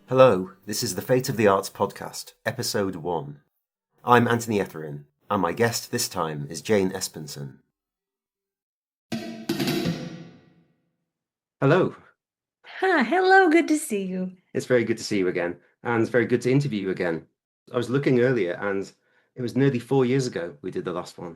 Hello, this is the Fate of the Arts podcast, episode 1. I'm Anthony Etherin, and my guest this time is Jane Espenson. Hello. Hello, good to see you. It's very good to see you again, and it's very good to interview you again. I was looking earlier, and it was nearly 4 years ago we did the last one.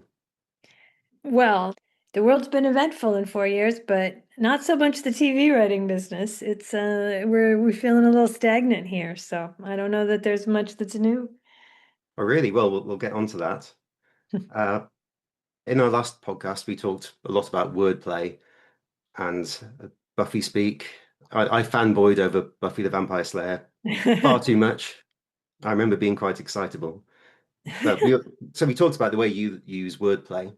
Well, the world's been eventful in 4 years, but not so much the TV writing business. It's we're feeling a little stagnant here, so I don't know that there's much that's new. Oh, really? Well, we'll get on to that. Uh, in our last podcast, we talked a lot about wordplay and Buffy speak. I fanboyed over Buffy the Vampire Slayer far too much. I remember being quite excitable. But we talked about the way you use wordplay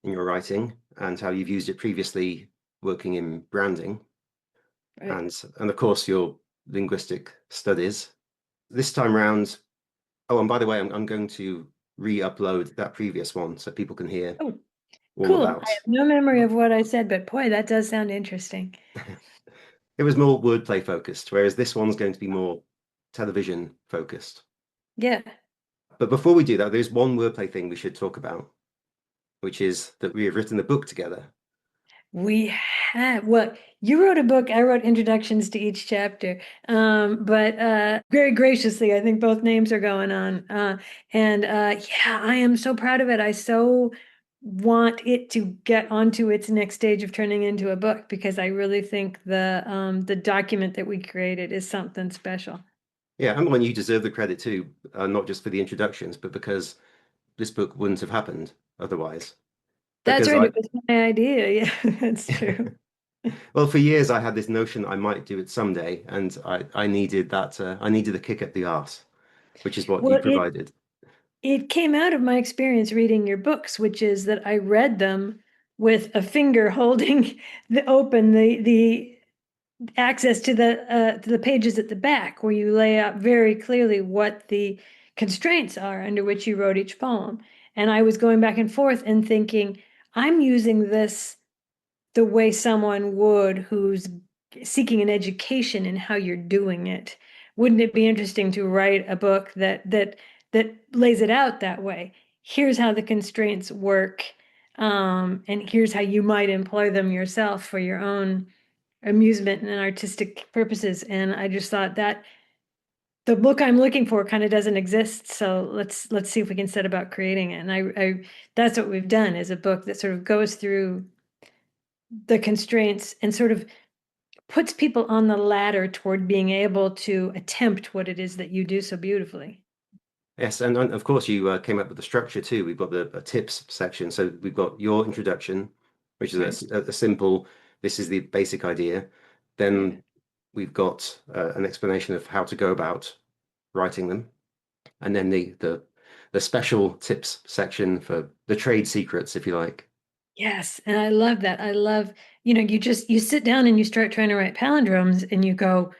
in your writing and how you've used it previously working in branding Right. and of course your linguistic studies. This time round, oh, and by the way, I'm going to re-upload that previous one so people can hear Oh, all cool. I about. have no memory of what I said, but boy, that does sound interesting. It was more wordplay focused, whereas this one's going to be more television focused. Yeah. But before we do that, there's one wordplay thing we should talk about, which is that we have written a book together. We have, well, you wrote a book, I wrote introductions to each chapter. But very graciously, I think both names are going on. And yeah, I am so proud of it. I so want it to get onto its next stage of turning into a book because I really think the document that we created is something special. Yeah, and when you deserve the credit too, not just for the introductions, but because this book wouldn't have happened otherwise. That's Because right, I, it was my idea. Yeah, that's true. well, for years I had this notion I might do it someday, and I needed that. I needed a kick up the arse, which is what you Well, it provided. It came out of my experience reading your books, which is that I read them with a finger holding the access to the pages at the back, where you lay out very clearly what the constraints are under which you wrote each poem. And I was going back and forth and thinking, I'm using this the way someone would who's seeking an education in how you're doing it. Wouldn't it be interesting to write a book that lays it out that way? Here's how the constraints work, and here's how you might employ them yourself for your own amusement and artistic purposes. And I just thought that the book I'm looking for kind of doesn't exist. So let's see if we can set about creating it. And I that's what we've done, is a book that sort of goes through the constraints and sort of puts people on the ladder toward being able to attempt what it is that you do so beautifully. Yes, and of course you came up with the structure too. We've got the a tips section, so we've got your introduction, which is Right. a simple. This is the basic idea. Yeah. Then we've got an explanation of how to go about writing them, and then the special tips section for the trade secrets, if you like. Yes. And I love that. I love, you sit down and you start trying to write palindromes and you go,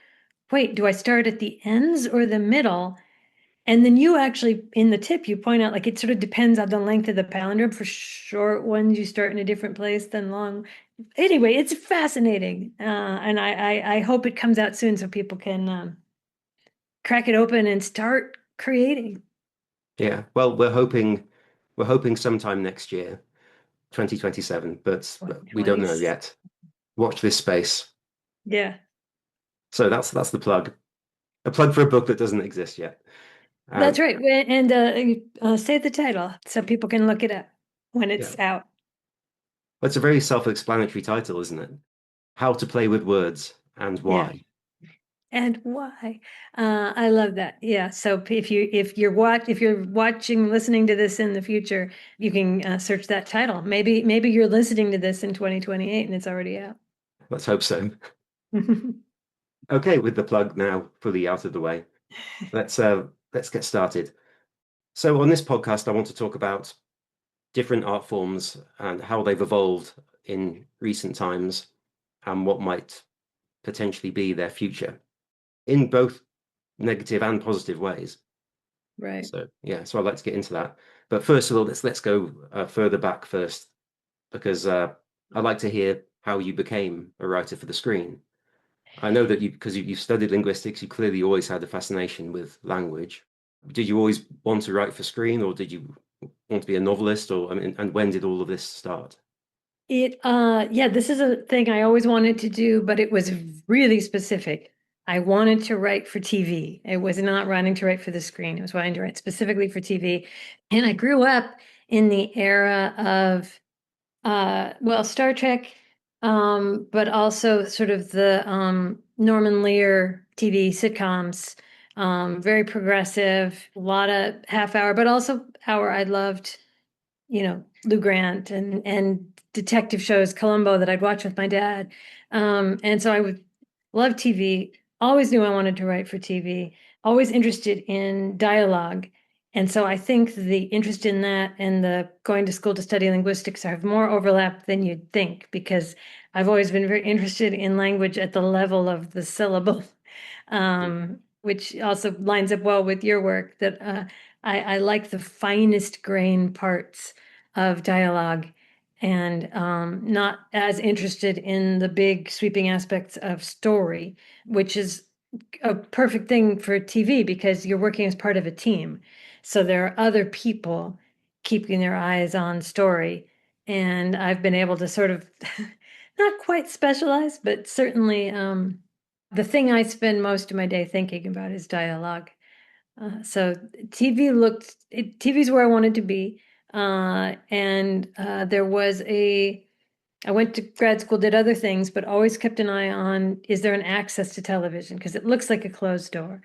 wait, do I start at the ends or the middle? And then you actually, in the tip, you point out like it sort of depends on the length of the palindrome. For short ones, you start in a different place than long. Anyway, it's fascinating. And I hope it comes out soon so people can crack it open and start creating. Yeah. Well, we're hoping sometime next year, 2027, but we don't 20. know yet. Watch this space. Yeah, So that's the plug. A plug for a book that doesn't exist yet. that's Um, right. And say the title so people can look it up when yeah. it's out. It's a very self-explanatory title, isn't it? How to play with words and Yeah. why. And why? I love that. Yeah. So if you're watching, listening to this in the future, you can search that title. Maybe you're listening to this in 2028 and it's already out. Let's hope so. Okay, with the plug now fully out of the way, let's get started. So on this podcast, I want to talk about different art forms and how they've evolved in recent times and what might potentially be their future in both negative and positive ways. Right. So yeah, so I'd like to get into that. But first of all, let's go further back first because I'd like to hear how you became a writer for the screen. I know that because you've studied linguistics, you clearly always had a fascination with language. Did you always want to write for screen, or did you want to be a novelist, or I mean, and when did all of this start? Yeah, this is a thing I always wanted to do, but it was really specific. I wanted to write for TV. It was not wanting to write for the screen. It was wanting to write specifically for TV. And I grew up in the era of, well, Star Trek, but also sort of the Norman Lear TV sitcoms, very progressive, a lot of half hour, but also hour. I loved, Lou Grant and detective shows, Columbo, that I'd watch with my dad. And so I would love TV, always knew I wanted to write for TV, always interested in dialogue. And so I think the interest in that and the going to school to study linguistics have more overlap than you'd think, because I've always been very interested in language at the level of the syllable, which also lines up well with your work, that I like the finest grain parts of dialogue, and not as interested in the big sweeping aspects of story, which is a perfect thing for TV because you're working as part of a team. So there are other people keeping their eyes on story. And I've been able to sort of not quite specialize, but certainly the thing I spend most of my day thinking about is dialogue. So TV's where I wanted to be. And I went to grad school, did other things, but always kept an eye on, is there an access to television? Because it looks like a closed door.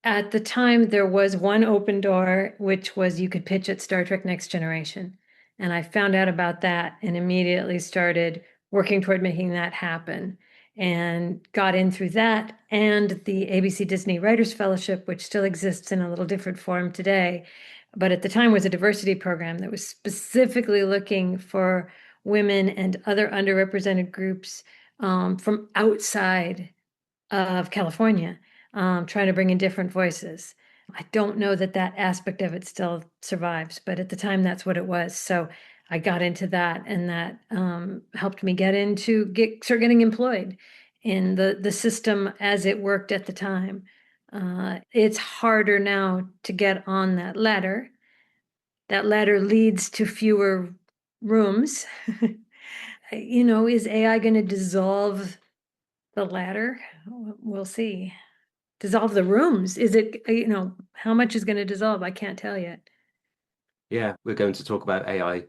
At the time, there was one open door, which was you could pitch at Star Trek Next Generation. And I found out about that and immediately started working toward making that happen, and got in through that and the ABC Disney Writers Fellowship, which still exists in a little different form today, but at the time was a diversity program that was specifically looking for women and other underrepresented groups from outside of California, trying to bring in different voices. I don't know that that aspect of it still survives, but at the time that's what it was. So I got into that, and that helped me start getting employed in the system as it worked at the time. It's harder now to get on that ladder. That ladder leads to fewer rooms. Is AI going to dissolve the ladder? We'll see. Dissolve the rooms. Is it, how much is going to dissolve? I can't tell yet. Yeah, we're going to talk about AI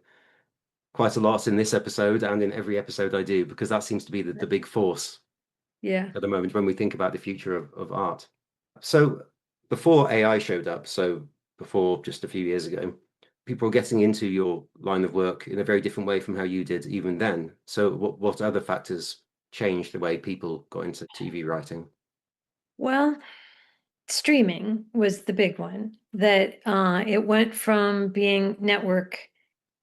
quite a lot in this episode and in every episode I do, because that seems to be the big force Yeah. at the moment when we think about the future of art. So before AI showed up, so before just a few years ago, people were getting into your line of work in a very different way from how you did even then. So what other factors changed the way people got into TV writing? Well, streaming was the big one, that it went from being network,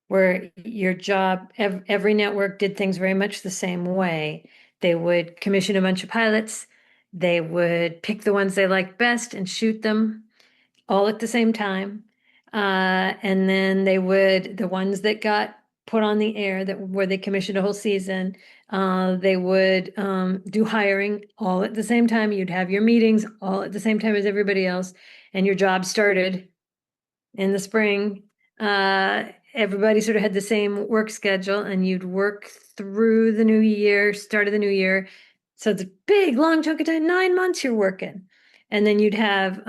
where your job, every network did things very much the same way. They would commission a bunch of pilots. They would pick the ones they liked best and shoot them all at the same time. And then the ones that got put on the air, where they commissioned a whole season, they would do hiring all at the same time. You'd have your meetings all at the same time as everybody else, and your job started in the spring. Everybody sort of had the same work schedule, and you'd work through the new year, start of the new year. So it's a big, long chunk of time, 9 months you're working. And then you'd have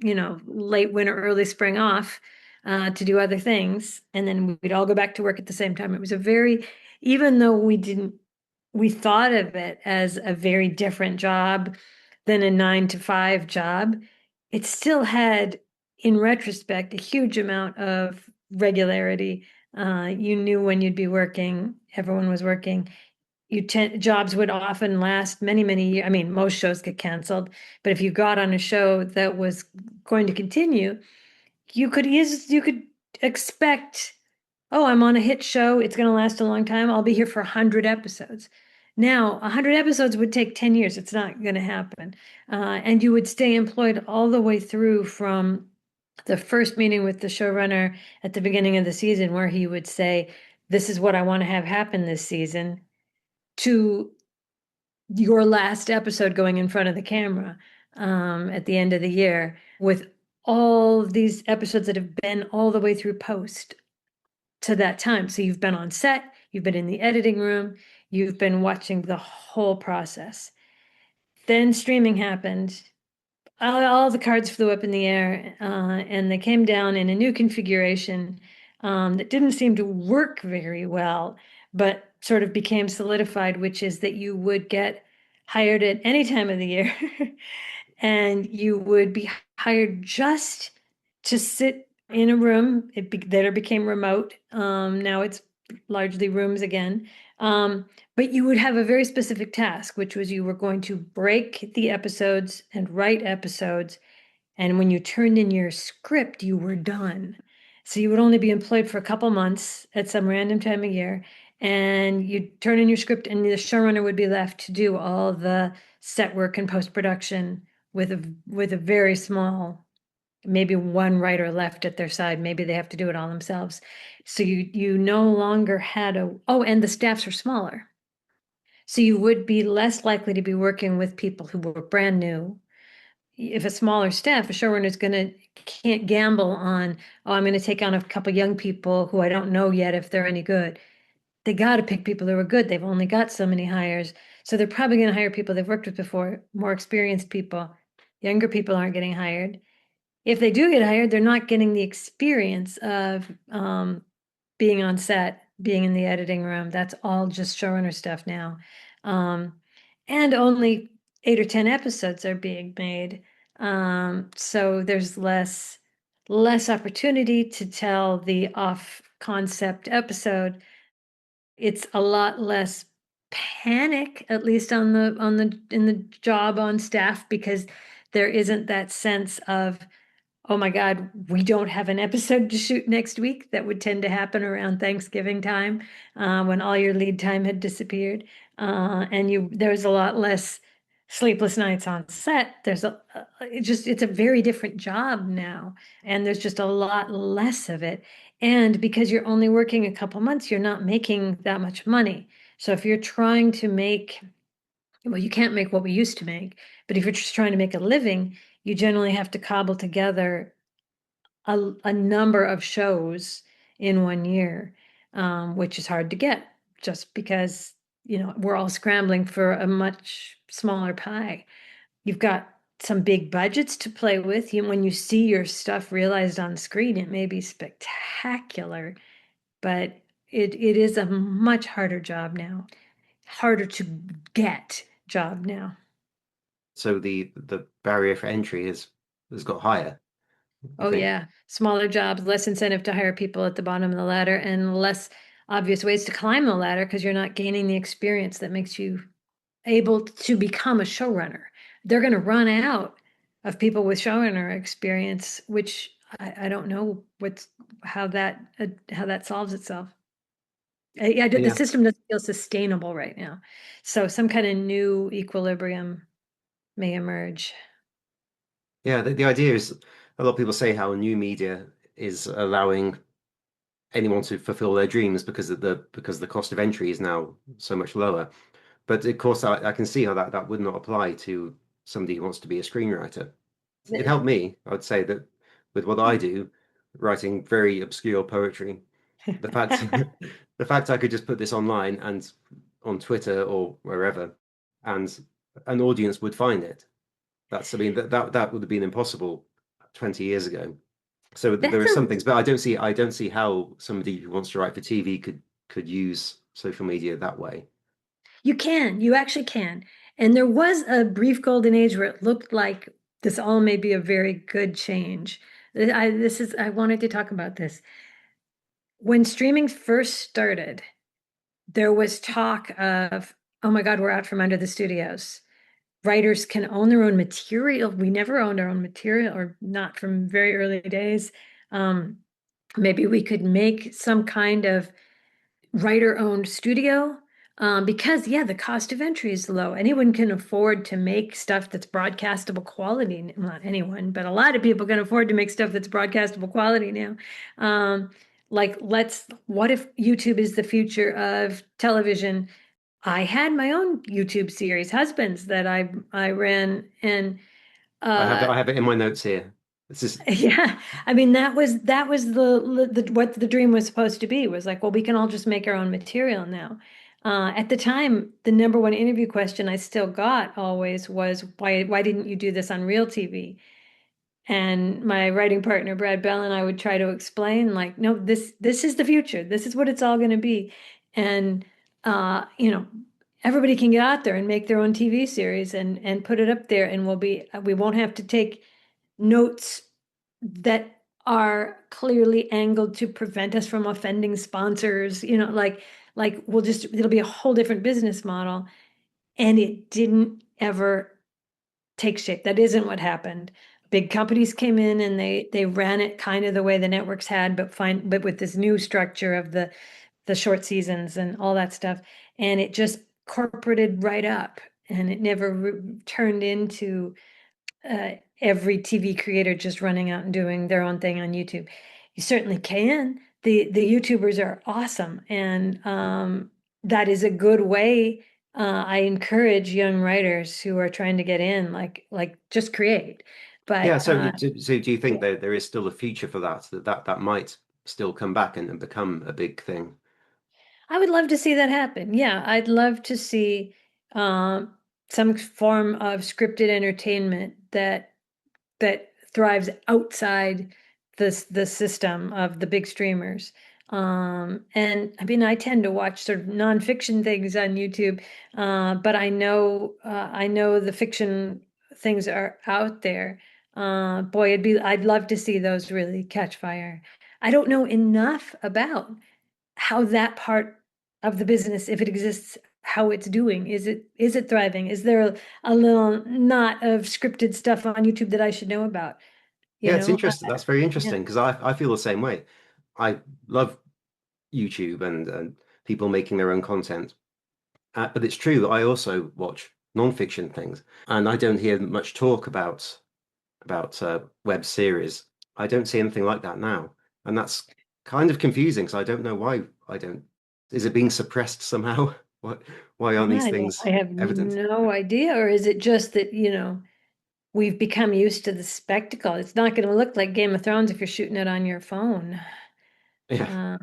late winter, early spring off to do other things. And then we'd all go back to work at the same time. It was even though we thought of it as a very different job than a 9 to 5 job, it still had, in retrospect, a huge amount of regularity. You knew when you'd be working, everyone was working. Jobs would often last many, many years. I mean, most shows get canceled, but if you got on a show that was going to continue, you could expect, oh, I'm on a hit show, it's going to last a long time, I'll be here for 100 episodes. Now, 100 episodes would take 10 years. It's not going to happen. And you would stay employed all the way through, from the first meeting with the showrunner at the beginning of the season, where he would say, this is what I want to have happen this season, to your last episode going in front of the camera at the end of the year with all these episodes that have been all the way through post to that time. So you've been on set, you've been in the editing room, you've been watching the whole process. Then streaming happened. All the cards flew up in the air, and they came down in a new configuration that didn't seem to work very well, but sort of became solidified, which is that you would get hired at any time of the year, and you would be hired just to sit in a room. Later became remote. Now it's largely rooms again. But you would have a very specific task, which was you were going to break the episodes and write episodes. And when you turned in your script, you were done. So you would only be employed for a couple months at some random time of year. And you'd turn in your script, and the showrunner would be left to do all the set work and post-production with a very small, maybe one writer left at their side. Maybe they have to do it all themselves. So you no longer had and the staffs are smaller. So you would be less likely to be working with people who were brand new. If a smaller staff, a showrunner is can't gamble on, oh, I'm gonna take on a couple young people who I don't know yet if they're any good. They gotta pick people who are good. They've only got so many hires. So they're probably gonna hire people they've worked with before, more experienced people. Younger people aren't getting hired. If they do get hired, they're not getting the experience of being on set, being in the editing room. That's all just showrunner stuff now. And only 8 or 10 episodes are being made. So there's less opportunity to tell the off concept episode. It's a lot less panic, at least in the job on staff, because there isn't that sense of, oh my God, we don't have an episode to shoot next week. That would tend to happen around Thanksgiving time, when all your lead time had disappeared. And there was a lot less sleepless nights on set. It's a very different job now, and there's just a lot less of it. And because you're only working a couple months, you're not making that much money. So if you're trying to make, well, you can't make what we used to make, but if you're just trying to make a living, you generally have to cobble together a number of shows in one year, which is hard to get just because, we're all scrambling for a much smaller pie. You've got some big budgets to play with. When you see your stuff realized on screen, it may be spectacular, but it is a much harder job now, harder to get job now. So the barrier for entry has got higher, you Oh, think? yeah. Smaller jobs, less incentive to hire people at the bottom of the ladder, and less obvious ways to climb the ladder because you're not gaining the experience that makes you able to become a showrunner. They're going to run out of people with showrunner experience, which I don't know how that solves itself. The Yeah. system doesn't feel sustainable right now. So some kind of new equilibrium may emerge. Yeah, the idea is a lot of people say how new media is allowing anyone to fulfill their dreams because the cost of entry is now so much lower. But of course, I can see how that would not apply to somebody who wants to be a screenwriter. It helped me, I would say, that with what I do, writing very obscure poetry, the fact the fact I could just put this online and on Twitter or wherever, and an audience would find it. I mean, that would have been impossible 20 years ago. So there That's are some a things, but I don't see how somebody who wants to write for TV could use social media that way. You actually can. And there was a brief golden age where it looked like this all may be a very good change. I wanted to talk about this. When streaming first started, there was talk of, oh my God, we're out from under the studios. Writers can own their own material. We never owned our own material, or not from very early days. Maybe we could make some kind of writer-owned studio, because yeah, the cost of entry is low. Anyone can afford to make stuff that's broadcastable quality. Not anyone, but a lot of people can afford to make stuff that's broadcastable quality now. Like, what if YouTube is the future of television? I had my own YouTube series, Husbands, that I ran, and I uh have it in my notes here. This is yeah, I mean that was the what the dream was supposed to be, was like, well, we can all just make our own material now. At the time, the number one interview question I still got always was, why didn't you do this on real TV? And my writing partner, Brad Bell, and I would try to explain, like, no, this is the future. This is what it's all going to be. And you know, everybody can get out there and make their own TV series and put it up there, and we won't have to take notes that are clearly angled to prevent us from offending sponsors, like it'll be a whole different business model. And it didn't ever take shape. That isn't what happened. Big companies came in and they ran it kind of the way the networks had, but with this new structure of the short seasons and all that stuff. And it just corporated right up, and it never turned into uh, every TV creator just running out and doing their own thing on YouTube. You certainly can. The YouTubers are awesome, and that is a good way. I encourage young writers who are trying to get in, like just create. yeah. But So do you think that there is still a future for that might still come back and become a big thing? I would love to see that happen. Yeah, I'd love to see um, some form of scripted entertainment that thrives outside the system of the big streamers. And I mean, I tend to watch sort of nonfiction things on YouTube, but I know the fiction things are out there. Boy, I'd love to see those really catch fire. I don't know enough about how that part of the business, if it exists, how it's doing. Is it thriving? Is there a little knot of scripted stuff on YouTube that I should know about? You Yeah, it's know, interesting. That's very yeah. interesting because I feel the same way. I love YouTube and people making their own content. But it's true that I also watch non-fiction things, and I don't hear much talk about web series. I don't see anything like that now, and that's kind of confusing because I don't know why I don't. Is it being suppressed somehow? What? Why aren't these I things have evident? no idea. Or is it just that, we've become used to the spectacle? It's not going to look like Game of Thrones if you're shooting it on your phone. Yeah. Uh,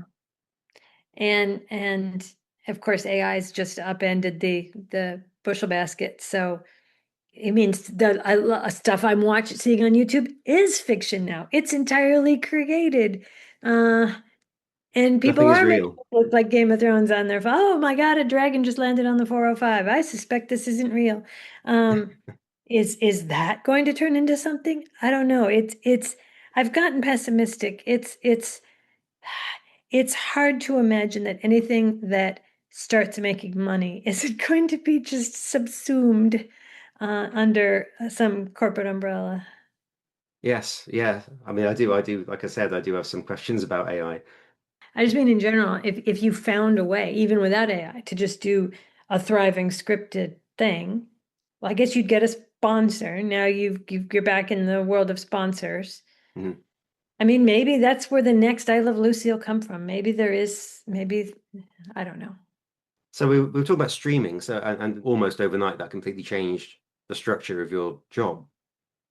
and of course, AI's just upended the bushel basket. So it means stuff I'm watching, seeing on YouTube is fiction now. It's entirely created. Uh, and people Nothing is are making real. it look like Game of Thrones on their phone. Oh my God, a dragon just landed on the 405. I suspect this isn't real. Um, is that going to turn into something? I don't know. I've gotten pessimistic. It's hard to imagine that anything that starts making money isn't going to be just subsumed under some corporate umbrella. Yes, yeah. I mean, I do. Like I said, I do have some questions about AI. I just mean in general, if you found a way, even without AI, to just do a thriving scripted thing, well, I guess you'd get a sponsor. Now you're back in the world of sponsors. Mhm. I mean, maybe that's where the next I Love Lucy will come from. Maybe, I don't know. So we were talking about streaming. So and almost overnight, that completely changed the structure of your job.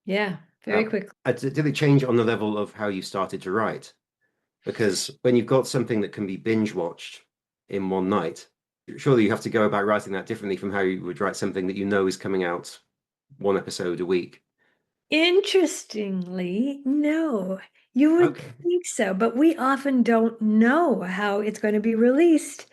Yeah, very quickly. Did it change on the level of how you started to write? Because when you've got something that can be binge watched in one night, surely you have to go about writing that differently from how you would write something that you know is coming out one episode a week. Interestingly, no. You would Okay. think so, but we often don't know how it's going to be released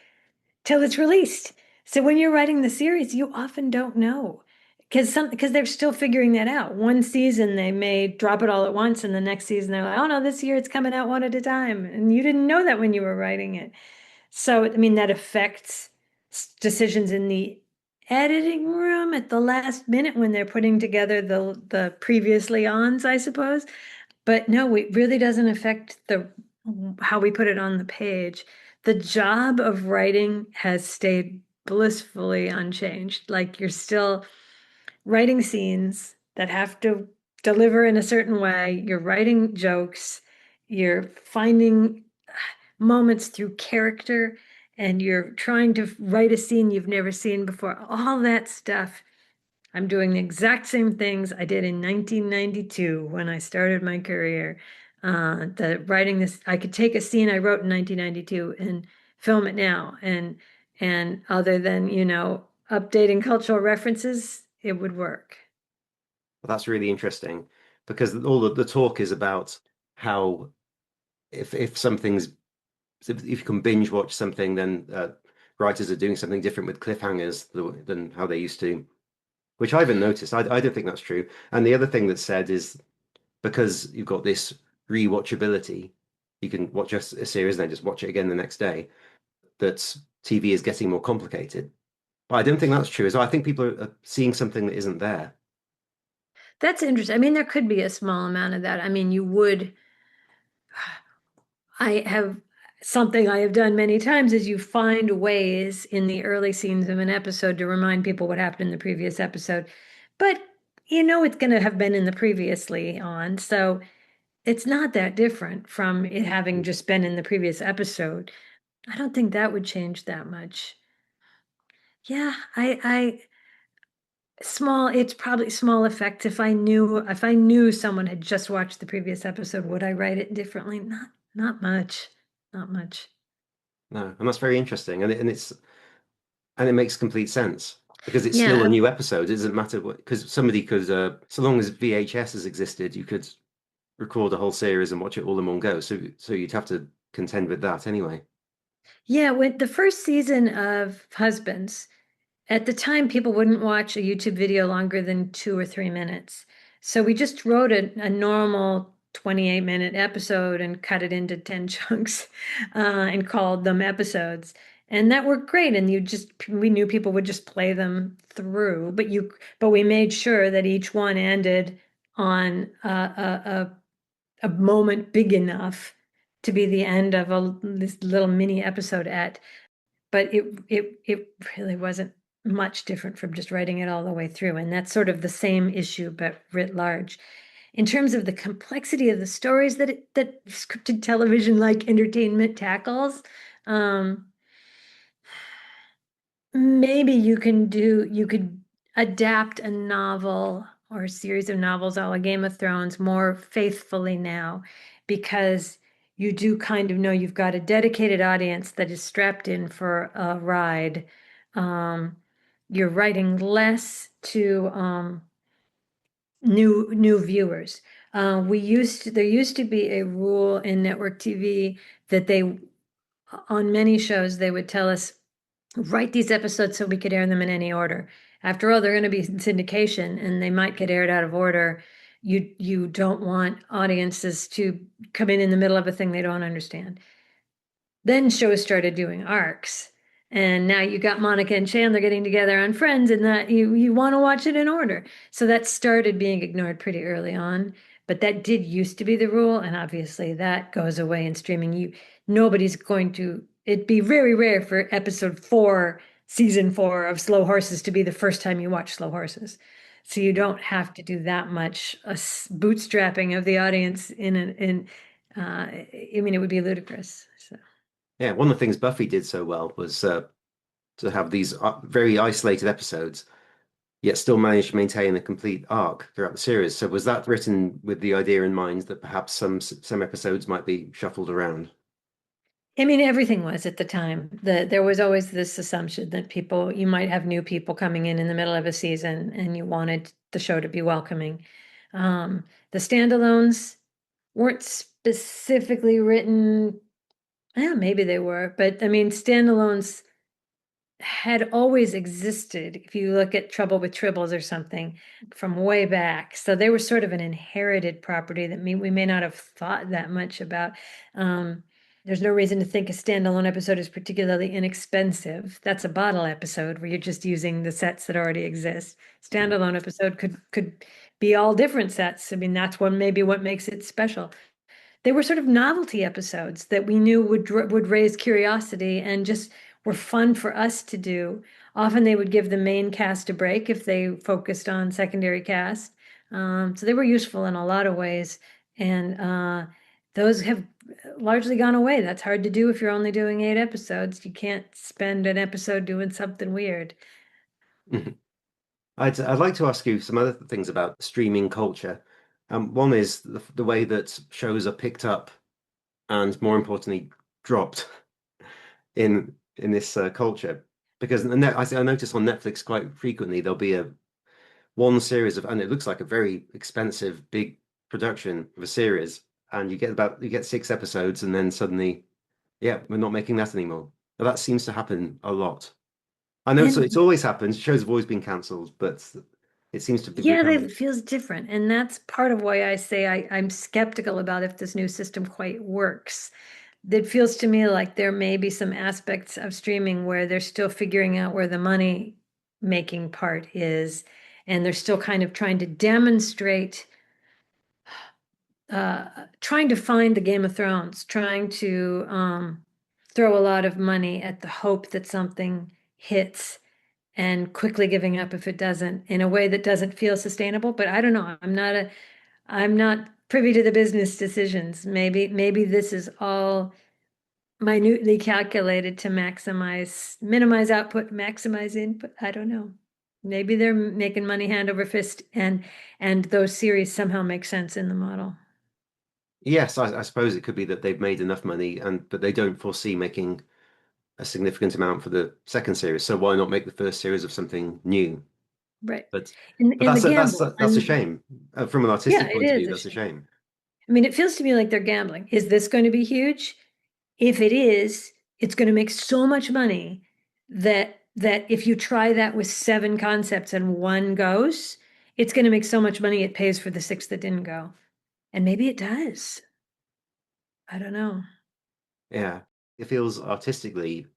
till it's released. So when you're writing the series, you often don't know because they're still figuring that out. One season they may drop it all at once, and the next season they're like, "Oh no, this year it's coming out one at a time," and you didn't know that when you were writing it. So I mean that affects decisions in the editing room at the last minute when they're putting together the previously ons, I suppose. But no, it really doesn't affect the how we put it on the page. The job of writing has stayed blissfully unchanged. Like you're still writing scenes that have to deliver in a certain way. You're writing jokes. You're finding moments through character. and you're trying to write a scene you've never seen before, all that stuff. I'm doing the exact same things I did in 1992 when I started my career. The writing this, I could take a scene I wrote in 1992 and film it now, and other than, updating cultural references, it would work. Well, that's really interesting because all the talk is about how if something's if you can binge watch something, then writers are doing something different with cliffhangers than how they used to, which I haven't noticed. I don't think that's true. And the other thing that's said is because you've got this rewatchability, you can watch a series and then just watch it again the next day, that TV is getting more complicated. But I don't think that's true. I think people are seeing something that isn't there. That's interesting. I mean, there could be a small amount of that. I mean, I have something I have done many times is you find ways in the early scenes of an episode to remind people what happened in the previous episode. But it's going to have been in the previously on. So it's not that different from it having just been in the previous episode. I don't think that would change that much. Yeah, it's probably small effects. If I knew someone had just watched the previous episode, would I write it differently? Not much. Not much. No, and that's very interesting, and it makes complete sense because it's still a Yeah, new episode. It doesn't matter what because somebody could, so long as VHS has existed, you could record a whole series and watch it all in one go. So you'd have to contend with that anyway. yeah. When the first season of Husbands, at the time, people wouldn't watch a YouTube video longer than 2 or 3 minutes. So we just wrote a normal 28-minute episode and cut it into 10 chunks and called them episodes. And that worked great. And we knew people would just play them through, but we made sure that each one ended on a moment big enough to be the end of this little mini episode but it really wasn't much different from just writing it all the way through. And that's sort of the same issue, but writ large. In terms of the complexity of the stories that scripted television like entertainment tackles, um, maybe you could adapt a novel or a series of novels a la Game of Thrones more faithfully now because you do kind of know you've got a dedicated audience that is strapped in for a ride. Um, you're writing less to new viewers. There used to be a rule in network TV that on many shows they would tell us write these episodes so we could air them in any order. After all, they're going to be in syndication and they might get aired out of order. You don't want audiences to come in the middle of a thing they don't understand. Then shows started doing arcs. And now you got Monica and Chandler getting together on Friends, and that you want to watch it in order. So that started being ignored pretty early on. But that did used to be the rule, and obviously that goes away in streaming. Nobody's going to, it'd be very rare for episode 4, season 4 of Slow Horses to be the first time you watch Slow Horses. So you don't have to do that much bootstrapping of the audience I mean, it would be ludicrous. So. Yeah, one of the things Buffy did so well was to have these very isolated episodes, yet still manage to maintain a complete arc throughout the series. So was that written with the idea in mind that perhaps some episodes might be shuffled around? I mean, everything was at the time. There was always this assumption that you might have new people coming in the middle of a season, and you wanted the show to be welcoming. The standalones weren't specifically written. Yeah, maybe they were, but I mean, standalones had always existed. If you look at Trouble with Tribbles or something from way back, so they were sort of an inherited property that we may not have thought that much about. There's no reason to think a standalone episode is particularly inexpensive. That's a bottle episode where you're just using the sets that already exist. Standalone episode could be all different sets. I mean, that's maybe what makes it special. They were sort of novelty episodes that we knew would raise curiosity and just were fun for us to do. Often they would give the main cast a break if they focused on secondary cast. So they were useful in a lot of ways, and those have largely gone away. That's hard to do if you're only doing 8 episodes. You can't spend an episode doing something weird. Mhm. I'd like to ask you some other things about streaming culture. One is the way that shows are picked up and, more importantly, dropped in this culture. Because I notice on Netflix quite frequently there'll be a one series of, and it looks like a very expensive, big production of a series, and you get 6 episodes, and then suddenly, yeah, we're not making that anymore. But that seems to happen a lot. I know it's And always happened. Shows have always been cancelled, but it seems to be yeah, becoming. it feels different. And that's part of why I say I'm skeptical about if this new system quite works. It feels to me like there may be some aspects of streaming where they're still figuring out where the money making part is, and they're still kind of trying to demonstrate, trying to find the Game of Thrones, trying to throw a lot of money at the hope that something hits and quickly giving up if it doesn't in a way that doesn't feel sustainable. But I don't know. I'm not privy to the business decisions. Maybe this is all minutely calculated to minimize output, maximize input. I don't know. Maybe they're making money hand over fist, and those series somehow make sense in the model. Yes, I suppose it could be that they've made enough money, and but they don't foresee making a significant amount for the second series. So why not make the first series of something new? Right. But And the gamble. that's a shame. From an Yeah, artistic it point of view, is a that's a shame. shame. I mean, it feels to me like they're gambling. Is this going to be huge? If it is, it's going to make so much money that if you try that with 7 concepts and one goes, it's going to make so much money it pays for the 6 that didn't go. And maybe it does. I don't know. Yeah, it feels artistically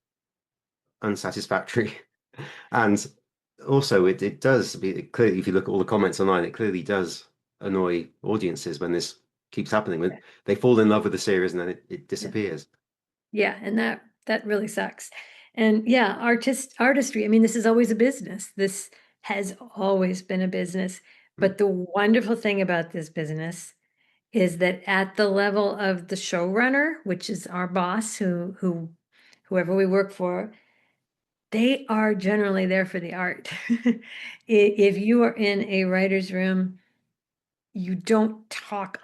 unsatisfactory. And also, it does, clearly, if you look at all the comments online, it clearly does annoy audiences when this keeps happening. When they fall in love with the series and then it Yeah. disappears. Yeah, and that really sucks. And yeah, artistry, I mean, this is always a business. This has always been a business. Mm. But the wonderful thing about this business is that at the level of the showrunner, which is our boss, whoever we work for, they are generally there for the art. If you are in a writer's room, you don't talk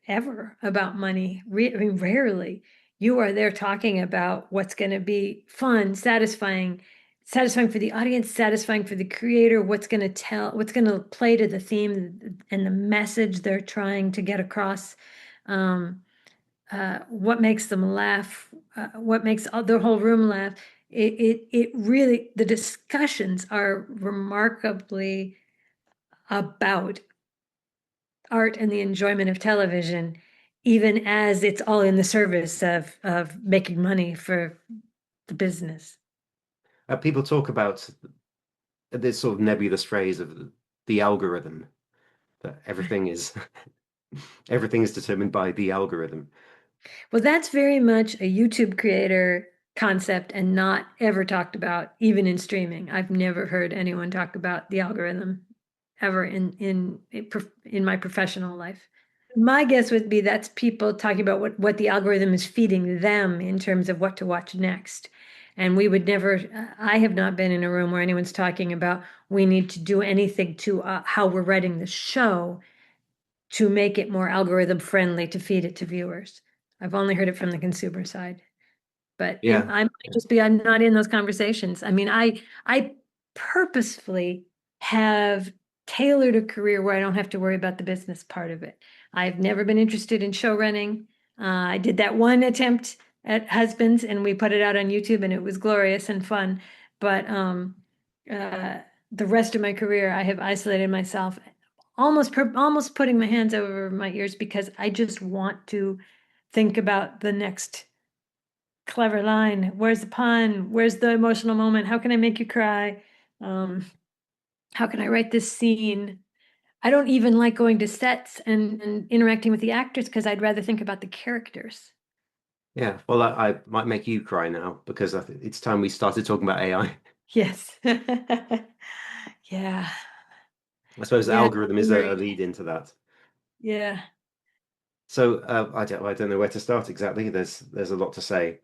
ever about money. I mean, rarely. You are there talking about what's going to be fun, satisfying for the audience, satisfying for the creator, what's going to play to the theme and the message they're trying to get across. Um, what makes them laugh, what makes the whole room laugh. It really, the discussions are remarkably about art and the enjoyment of television, even as it's all in the service of making money for the business. People talk about this sort of nebulous phrase of the algorithm, that everything is determined by the algorithm. Well, that's very much a YouTube creator concept and not ever talked about, even in streaming. I've never heard anyone talk about the algorithm ever in my professional life. My guess would be that's people talking about what the algorithm is feeding them in terms of what to watch next. And we would never, I have not been in a room where anyone's talking about we need to do anything to how we're writing the show to make it more algorithm friendly to feed it to viewers. I've only heard it from the consumer side. But Yeah. I might just be, I'm not in those conversations. I mean, I purposefully have tailored a career where I don't have to worry about the business part of it. I've never been interested in show running. I did that one attempt at Husbands and we put it out on YouTube and it was glorious and fun. But uh, the rest of my career, I have isolated myself, almost putting my hands over my ears because I just want to think about the next clever line. Where's the pun? Where's the emotional moment? How can I make you cry? Um, how can I write this scene? I don't even like going to sets and interacting with the actors because I'd rather think about the characters. Yeah. Well, I might make you cry now because it's time we started talking about AI. Yes. Yeah. I suppose the Yeah. algorithm is a Worried. lead into that. Yeah. So I don't know where to start exactly. There's a lot to say.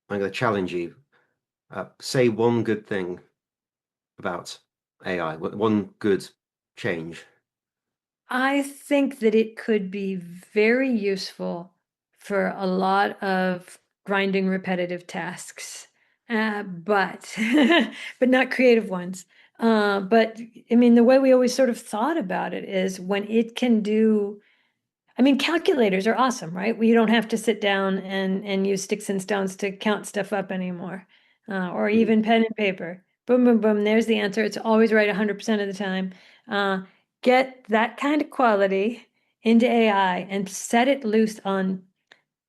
I'm going to challenge you. Say one good thing about AI, one good change. I think that it could be very useful for a lot of grinding repetitive tasks, but but not creative ones. But I mean, the way we always sort of thought about it is when it can do. I mean, calculators are awesome, right? We don't have to sit down and use sticks and stones to count stuff up anymore, or Mhm. even pen and paper. Boom, boom, boom. There's the answer. It's always right 100% of the time. Uh, get that kind of quality into AI and set it loose on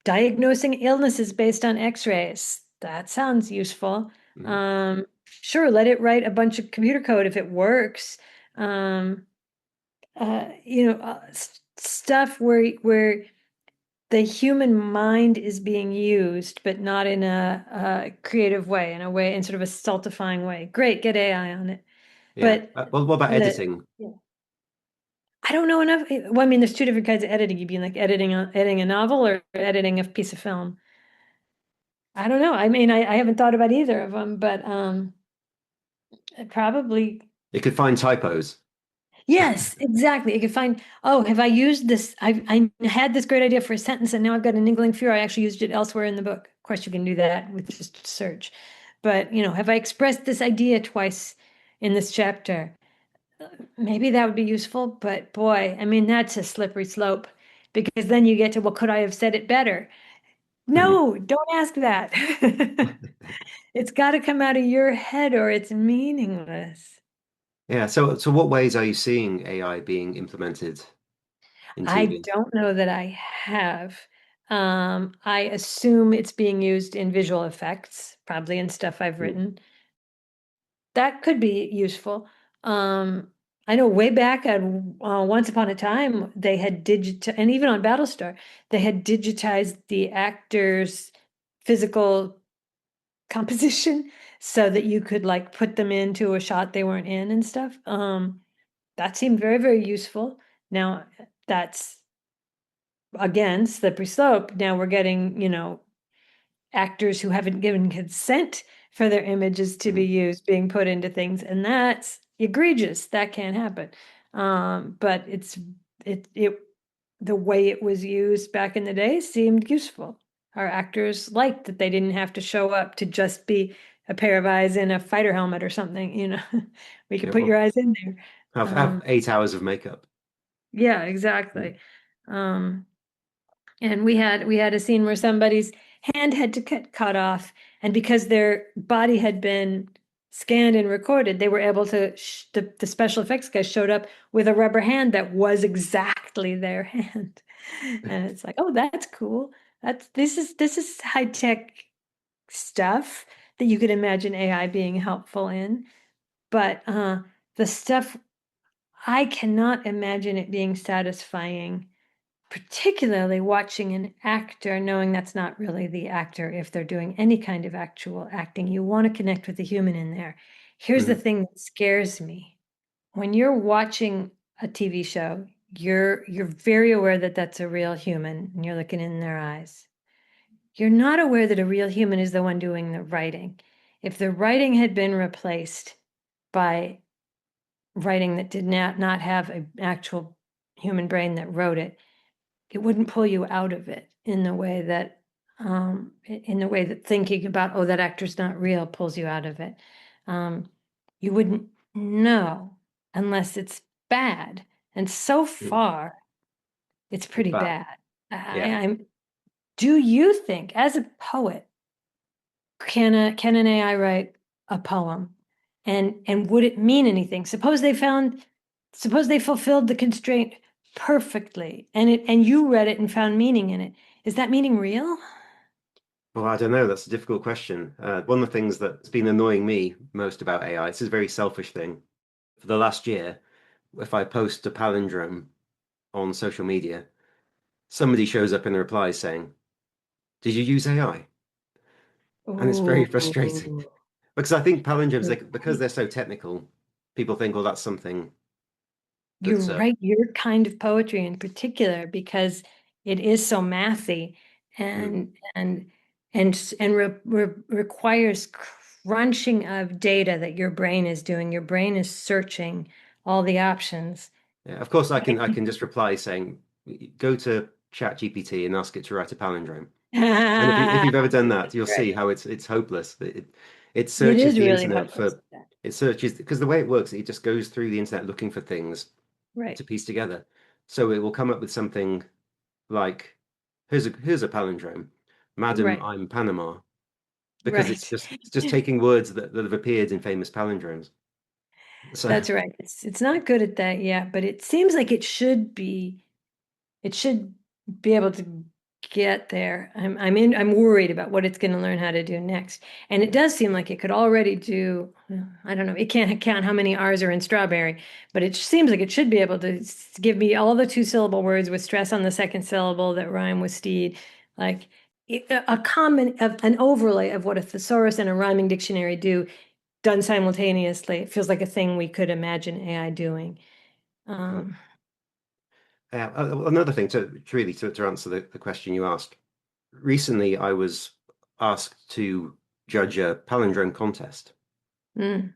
diagnosing illnesses based on X-rays. That sounds useful. Mhm. Sure, let it write a bunch of computer code if it works. Um, stuff where the human mind is being used, but not in a creative way, in a way, in sort of a stultifying way. Great, get AI on it. Yeah. But Well, what about the editing? yeah. I don't know enough. Well, I mean, there's two different kinds of editing. You mean like editing a novel or editing a piece of film? I don't know. I mean, I haven't thought about either of them, but probably. It could find typos. Yes, exactly. You can find, oh, have I used this? I had this great idea for a sentence and now I've got an niggling fear. I actually used it elsewhere in the book. Of course, you can do that with just search. But, have I expressed this idea twice in this chapter? Maybe that would be useful, but boy, I mean, that's a slippery slope because then you get to, well, could I have said it better? Mhm. No, don't ask that. It's got to come out of your head or it's meaningless. Yeah. So what ways are you seeing AI being implemented in I TV? don't know that I have. I assume it's being used in visual effects, probably in stuff I've Mm. written. That could be useful. Um, I know way back at Once Upon a Time, they had and even on Battlestar, they had digitized the actors' physical composition so that you could like put them into a shot they weren't in and stuff. That seemed very, very useful. Now, that's again, slippery slope. Now we're getting, actors who haven't given consent for their images to be Mhm. used being put into things, and that's egregious. That can't happen. But it the way it was used back in the day seemed useful. Our actors liked that they didn't have to show up to just be a pair of eyes in a fighter helmet or something. We could Yeah. put your Well, eyes in there. have Um, 8 hours of makeup. yeah, Mm. exactly. Um, and we had a scene where somebody's hand had to get cut off, and because their body had been scanned and recorded, they were able to the special effects guy showed up with a rubber hand that was exactly their hand. And it's like, oh, that's cool. This is high tech stuff that you could imagine AI being helpful in. But the stuff I cannot imagine it being satisfying, particularly watching an actor, knowing that's not really the actor if they're doing any kind of actual acting. You want to connect with the human in there. Here's the Mhm. thing that scares me. When you're watching a TV show, you're very aware that that's a real human and you're looking in their eyes. You're not aware that a real human is the one doing the writing. If the writing had been replaced by writing that did not have an actual human brain that wrote it wouldn't pull you out of it in the way that thinking about, oh, that actor's not real pulls you out of it. Um, you wouldn't know unless it's bad. And so Mm. far, it's It's pretty bad. bad. Yeah. Do you think, as a poet, can an AI write a poem? And would it mean anything? Suppose they fulfilled the constraint perfectly and you read it and found meaning in it. Is that meaning real? Well, I don't know. That's a difficult question. One of the things that's been annoying me most about AI, this is a very selfish thing. For the last year, if I post a palindrome on social media, somebody shows up in the replies saying, "Did you use AI?" And it's very frustrating Ooh. because I think palindromes, because they're so technical, people think, well, that's something. You're That's right, your kind of poetry in particular, because it is so mathy mm, and requires crunching of data that your brain is doing. Your brain is searching all the options. yeah. Of course, I can just reply saying, go to ChatGPT and ask it to write a palindrome. And if you've ever done that, you'll see Right. how it's hopeless. It It searches is the really internet hopeless. for it searches because the way it works, it just goes through the internet looking for things Right, to piece together. So it will come up with something like, here's a palindrome, Madam, right, I'm Panama, because right. it's just taking words that have appeared in famous palindromes. So That's right. It's not good at that yet, but it seems like it should be able to get there. I'm worried about what it's going to learn how to do next. And it does seem like it could already do, well, I don't know, it can't count how many R's are in strawberry, but it seems like it should be able to give me all the two-syllable words with stress on the second syllable that rhyme with steed. Like a common of an overlay of what a thesaurus and a rhyming dictionary do done simultaneously. It feels like a thing we could imagine AI doing. cool. Um, Another thing to answer the question you asked. Recently, I was asked to judge a palindrome contest. mm,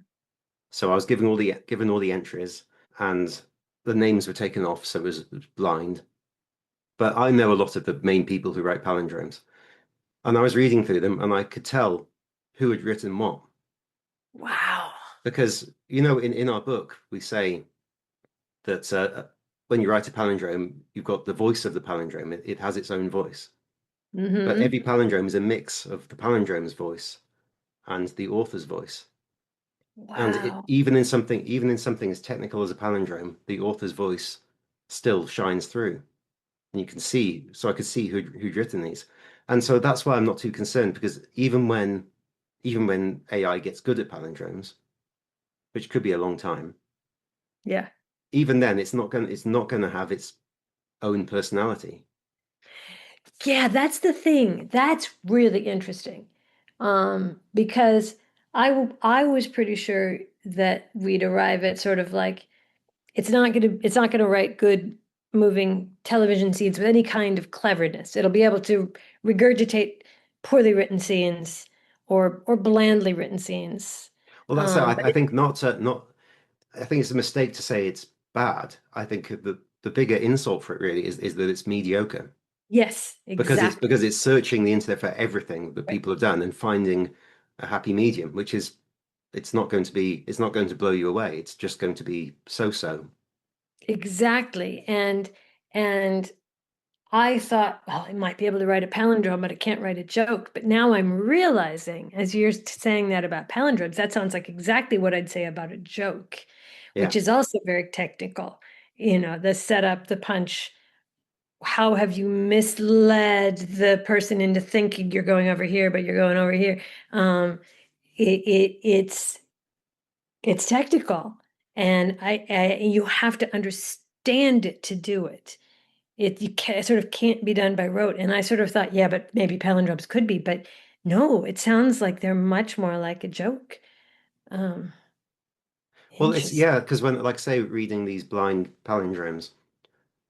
So I was given all the entries, and the names were taken off, so it was blind. But I know a lot of the main people who write palindromes, and I was reading through them, and I could tell who had written what. wow. Because in our book we say that when you write a palindrome, you've got the voice of the palindrome. It has its own voice, but Hmm. every palindrome is a mix of the palindrome's voice and the author's voice. And Wow. even in something as technical as a palindrome, the author's voice still shines through, and you can see. So I could see who'd written these, and so that's why I'm not too concerned because even when AI gets good at palindromes, which could be a long time, Yeah. even then it's not gonna have its own personality. Yeah, that's the thing. That's really interesting. Because I was pretty sure that we'd arrive at sort of like it's not gonna write good moving television scenes with any kind of cleverness. It'll be able to regurgitate poorly written scenes or blandly written scenes. Well, that's it. But I think not. I think it's a mistake to say it's bad. I think the bigger insult for it really is that it's mediocre. yes, because it's exactly. because it's searching the internet for everything that Right. people have done and finding a happy medium, which is it's not going to blow you away. It's just going to be so-so. Exactly. And I thought, well, it might be able to write a palindrome, but it can't write a joke. But now I'm realizing, as you're saying that about palindromes, that sounds like exactly what I'd say about a joke, Yeah. which is also very technical. You know, the setup, the punch. How have you misled the person into thinking you're going over here, but you're going over here? Um, it's technical, and you have to understand it to do it. It sort of can't be done by rote. And I sort of thought, yeah, but maybe palindromes could be, but no, it sounds like they're much more like a joke. Um, Well, it's Interesting. yeah, because when like say reading these blind palindromes,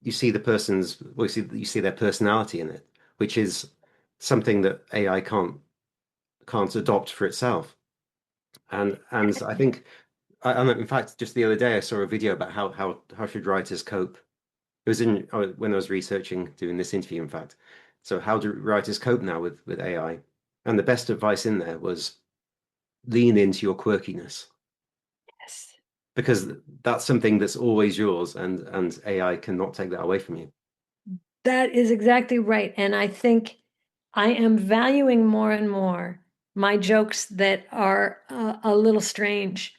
you see their personality in it, which is something that AI can't adopt for itself. And I think in fact just the other day I saw a video about how should writers cope. It was when I was researching doing this interview, in fact. So how do writers cope now with AI? And the best advice in there was lean into your quirkiness Yes. because that's something that's always yours, and AI cannot take that away from you. That is exactly right. And I think I am valuing more and more my jokes that are a little strange.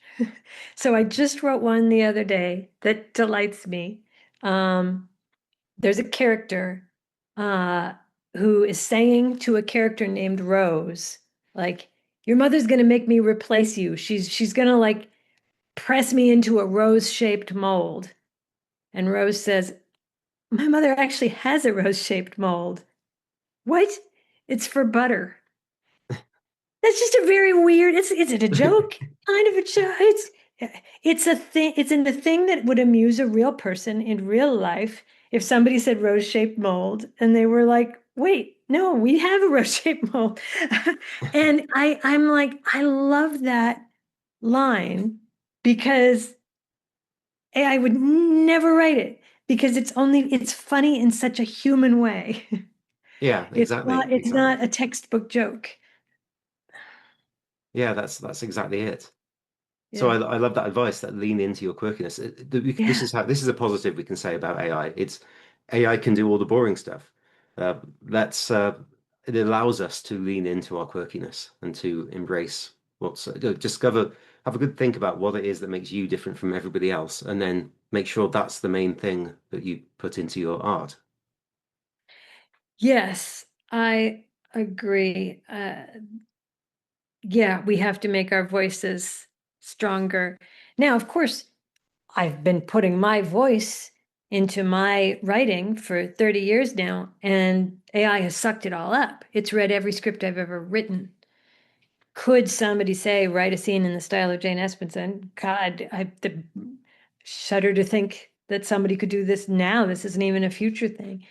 So I just wrote one the other day that delights me. Um, there's a character uh, who is saying to a character named Rose, like, your mother's gonna make me replace you. She's gonna like press me into a rose-shaped mold. And Rose says, my mother actually has a rose-shaped mold. What? It's for butter. That's just a very weird, is it a joke? Kind of a joke. It's a thing, it's in the thing that would amuse a real person in real life if somebody said rose-shaped mold and they were like, wait, no, we have a rose-shaped mold. And I'm like, I love that line because I would never write it because it's funny in such a human way. Yeah, exactly, It's exactly. not a textbook joke. Yeah, that's exactly it. So Yeah. I love that advice, that lean into your quirkiness. This Yeah. is how this is a positive we can say about AI. It's AI can do all the boring stuff. Let's it allows us to lean into our quirkiness and to embrace what's discover, have a good think about what it is that makes you different from everybody else, and then make sure that's the main thing that you put into your art. Yes, I agree. Yeah, we have to make our voices stronger. Now, of course, I've been putting my voice into my writing for 30 years now, and AI has sucked it all up. It's read every script I've ever written. Could somebody say, write a scene in the style of Jane Espenson? God, shudder to think that somebody could do this now. This isn't even a future thing.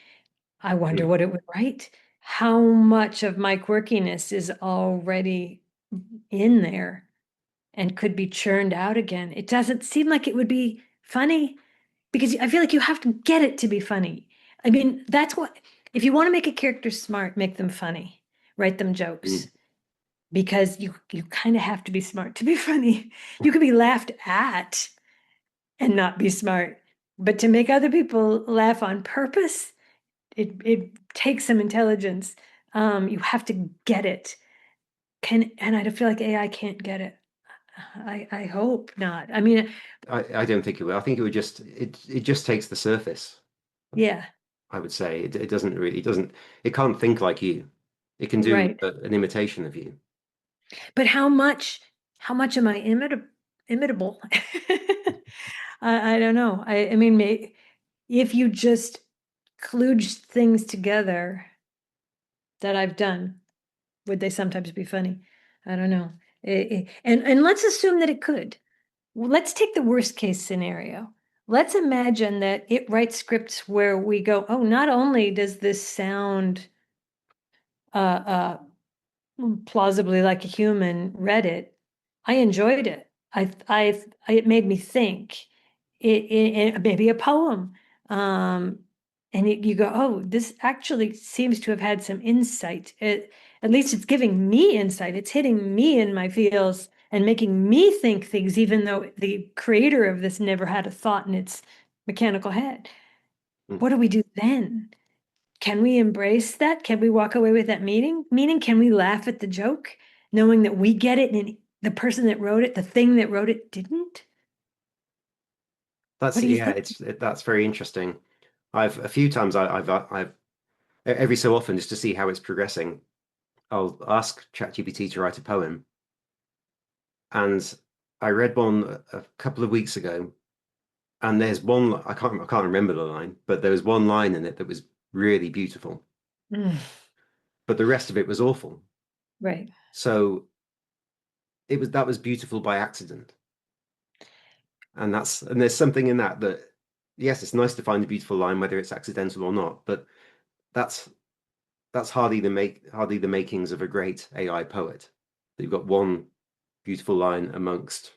I wonder Mm. what it would write. How much of my quirkiness is already in there and could be churned out again? It doesn't seem like it would be funny because I feel like you have to get it to be funny. I mean, that's what, if you want to make a character smart, make them funny, write them jokes Mm. because you kind of have to be smart to be funny. You could be laughed at and not be smart, but to make other people laugh on purpose, it takes some intelligence. You have to get it. And I feel like AI can't get it. I hope not. I mean, I don't think it will. I think it would just it just takes the surface. yeah, I would say it doesn't really it doesn't it can't think like you. It can do right. an imitation of you. But how much am I imitable? I don't know. I mean, if you just kludge things together that I've done, would they sometimes be funny? I don't know. And let's assume that it could. Well, let's take the worst case scenario. Let's imagine that it writes scripts where we go, oh, not only does this sound uh, plausibly like a human read it, I enjoyed it. It made me think. It maybe a poem, um, and you go, oh, this actually seems to have had some insight. At least it's giving me insight. It's hitting me in my feels and making me think things, even though the creator of this never had a thought in its mechanical head. Mm. What do we do then? Can we embrace that? Can we walk away with that meaning? Meaning, can we laugh at the joke, knowing that we get it and the person that wrote it, the thing that wrote it, didn't? What That's do you yeah, think? that's very interesting. I've a few times I've every so often just to see how it's progressing. I'll ask ChatGPT to write a poem, and I read one a couple of weeks ago, and there's one I can't remember the line, but there was one line in it that was really beautiful, Mm, but the rest of it was awful. right, So it was that was beautiful by accident, and there's something in that that yes, it's nice to find a beautiful line whether it's accidental or not, but that's that's hardly the makings of a great AI poet. You've got one beautiful line amongst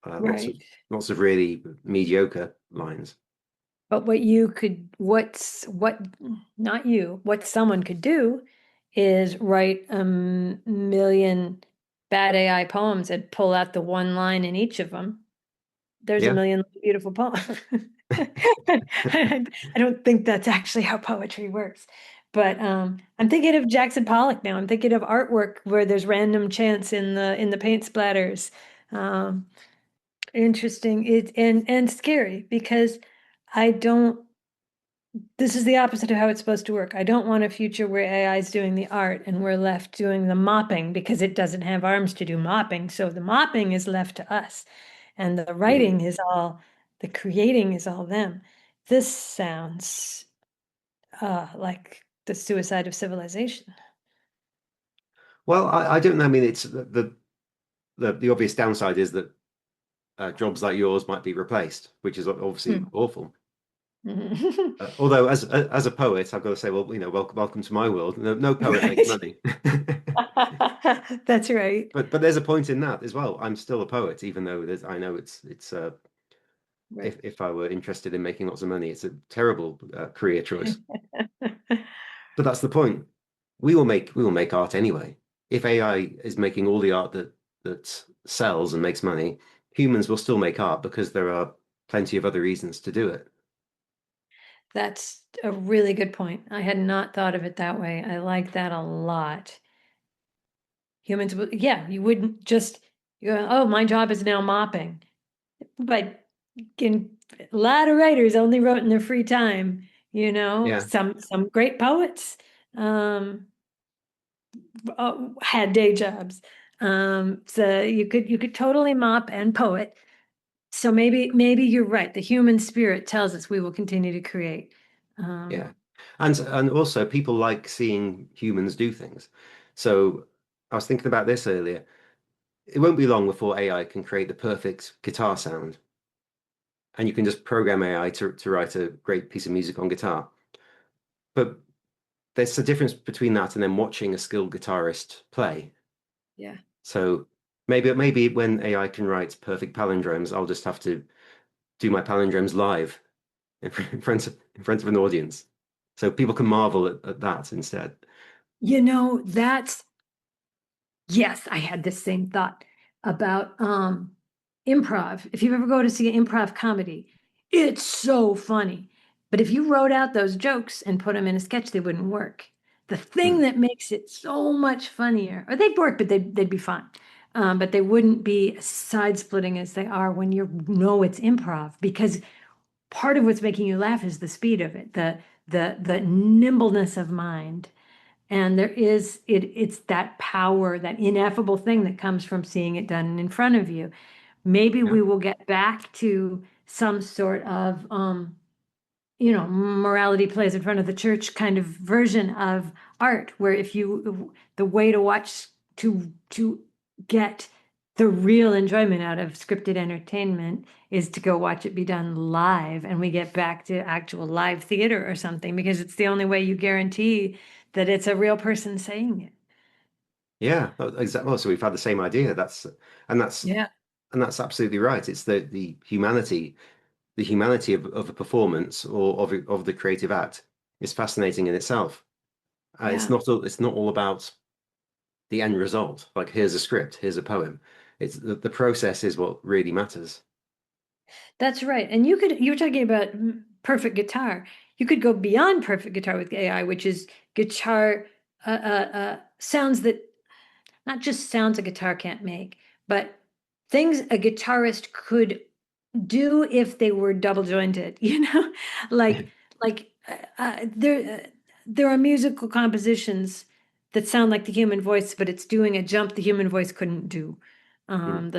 right. lots of really mediocre lines. But not you, what someone could do is write a million bad AI poems and pull out the one line in each of them. There's a Yeah. million beautiful poems. I don't think that's actually how poetry works. But I'm thinking of Jackson Pollock now. I'm thinking of artwork where there's random chance in the paint splatters. Um, Interesting. And scary because I don't this is the opposite of how it's supposed to work. I don't want a future where AI is doing the art and we're left doing the mopping because it doesn't have arms to do mopping. So the mopping is left to us, and the Mhm. writing is all, the creating is all them. This sounds like the suicide of civilization. Well, I don't know. I mean, it's the obvious downside is that jobs like yours might be replaced, which is obviously Hmm. awful. Although, as a poet, I've got to say, well, welcome to my world. No poet makes Right. money. That's right. But there's a point in that as well. I'm still a poet, even though I know it's Right. if I were interested in making lots of money, it's a terrible career choice. But that's the point. We will make art anyway. If AI is making all the art that sells and makes money, humans will still make art because there are plenty of other reasons to do it. That's a really good point. I had not thought of it that way. I like that a lot. Humans would, yeah, you wouldn't just, you go, oh, my job is now mopping. But a lot of writers only wrote in their free time, Yeah, some great poets had day jobs. So you could totally mop and poet. So maybe you're right. The human spirit tells us we will continue to create. yeah. Um, And also people like seeing humans do things. So I was thinking about this earlier. It won't be long before AI can create the perfect guitar sound. And you can just program AI to write a great piece of music on guitar. But there's a difference between that and then watching a skilled guitarist play. yeah. So maybe when AI can write perfect palindromes, I'll just have to do my palindromes live in front of an audience, so people can marvel at that instead. That's yes, I had the same thought about improv. If you ever go to see an improv comedy, it's so funny. But if you wrote out those jokes and put them in a sketch, they wouldn't work. The thing Hmm. that makes it so much funnier, or they'd work, but they'd be fine. But they wouldn't be as side-splitting as they are when you know it's improv, because part of what's making you laugh is the speed of it, the nimbleness of mind. And it's that power, that ineffable thing that comes from seeing it done in front of you. Maybe Yeah, we will get back to some sort of morality plays in front of the church kind of version of art, where the way to watch to get the real enjoyment out of scripted entertainment is to go watch it be done live, and we get back to actual live theater or something, because it's the only way you guarantee that it's a real person saying it. yeah, exactly. Well, so we've had the same idea. And that's Yeah. and that's absolutely right. It's the humanity of a performance or of the creative act is fascinating in itself. It's Yeah. not all about the end result. Like, here's a script, here's a poem. It's the process is what really matters. That's right. And you were talking about perfect guitar. You could go beyond perfect guitar with AI, which is guitar sounds that not just sounds a guitar can't make, but things a guitarist could do if they were double jointed, like like there are musical compositions that sound like the human voice, but it's doing a jump the human voice couldn't do. Mm.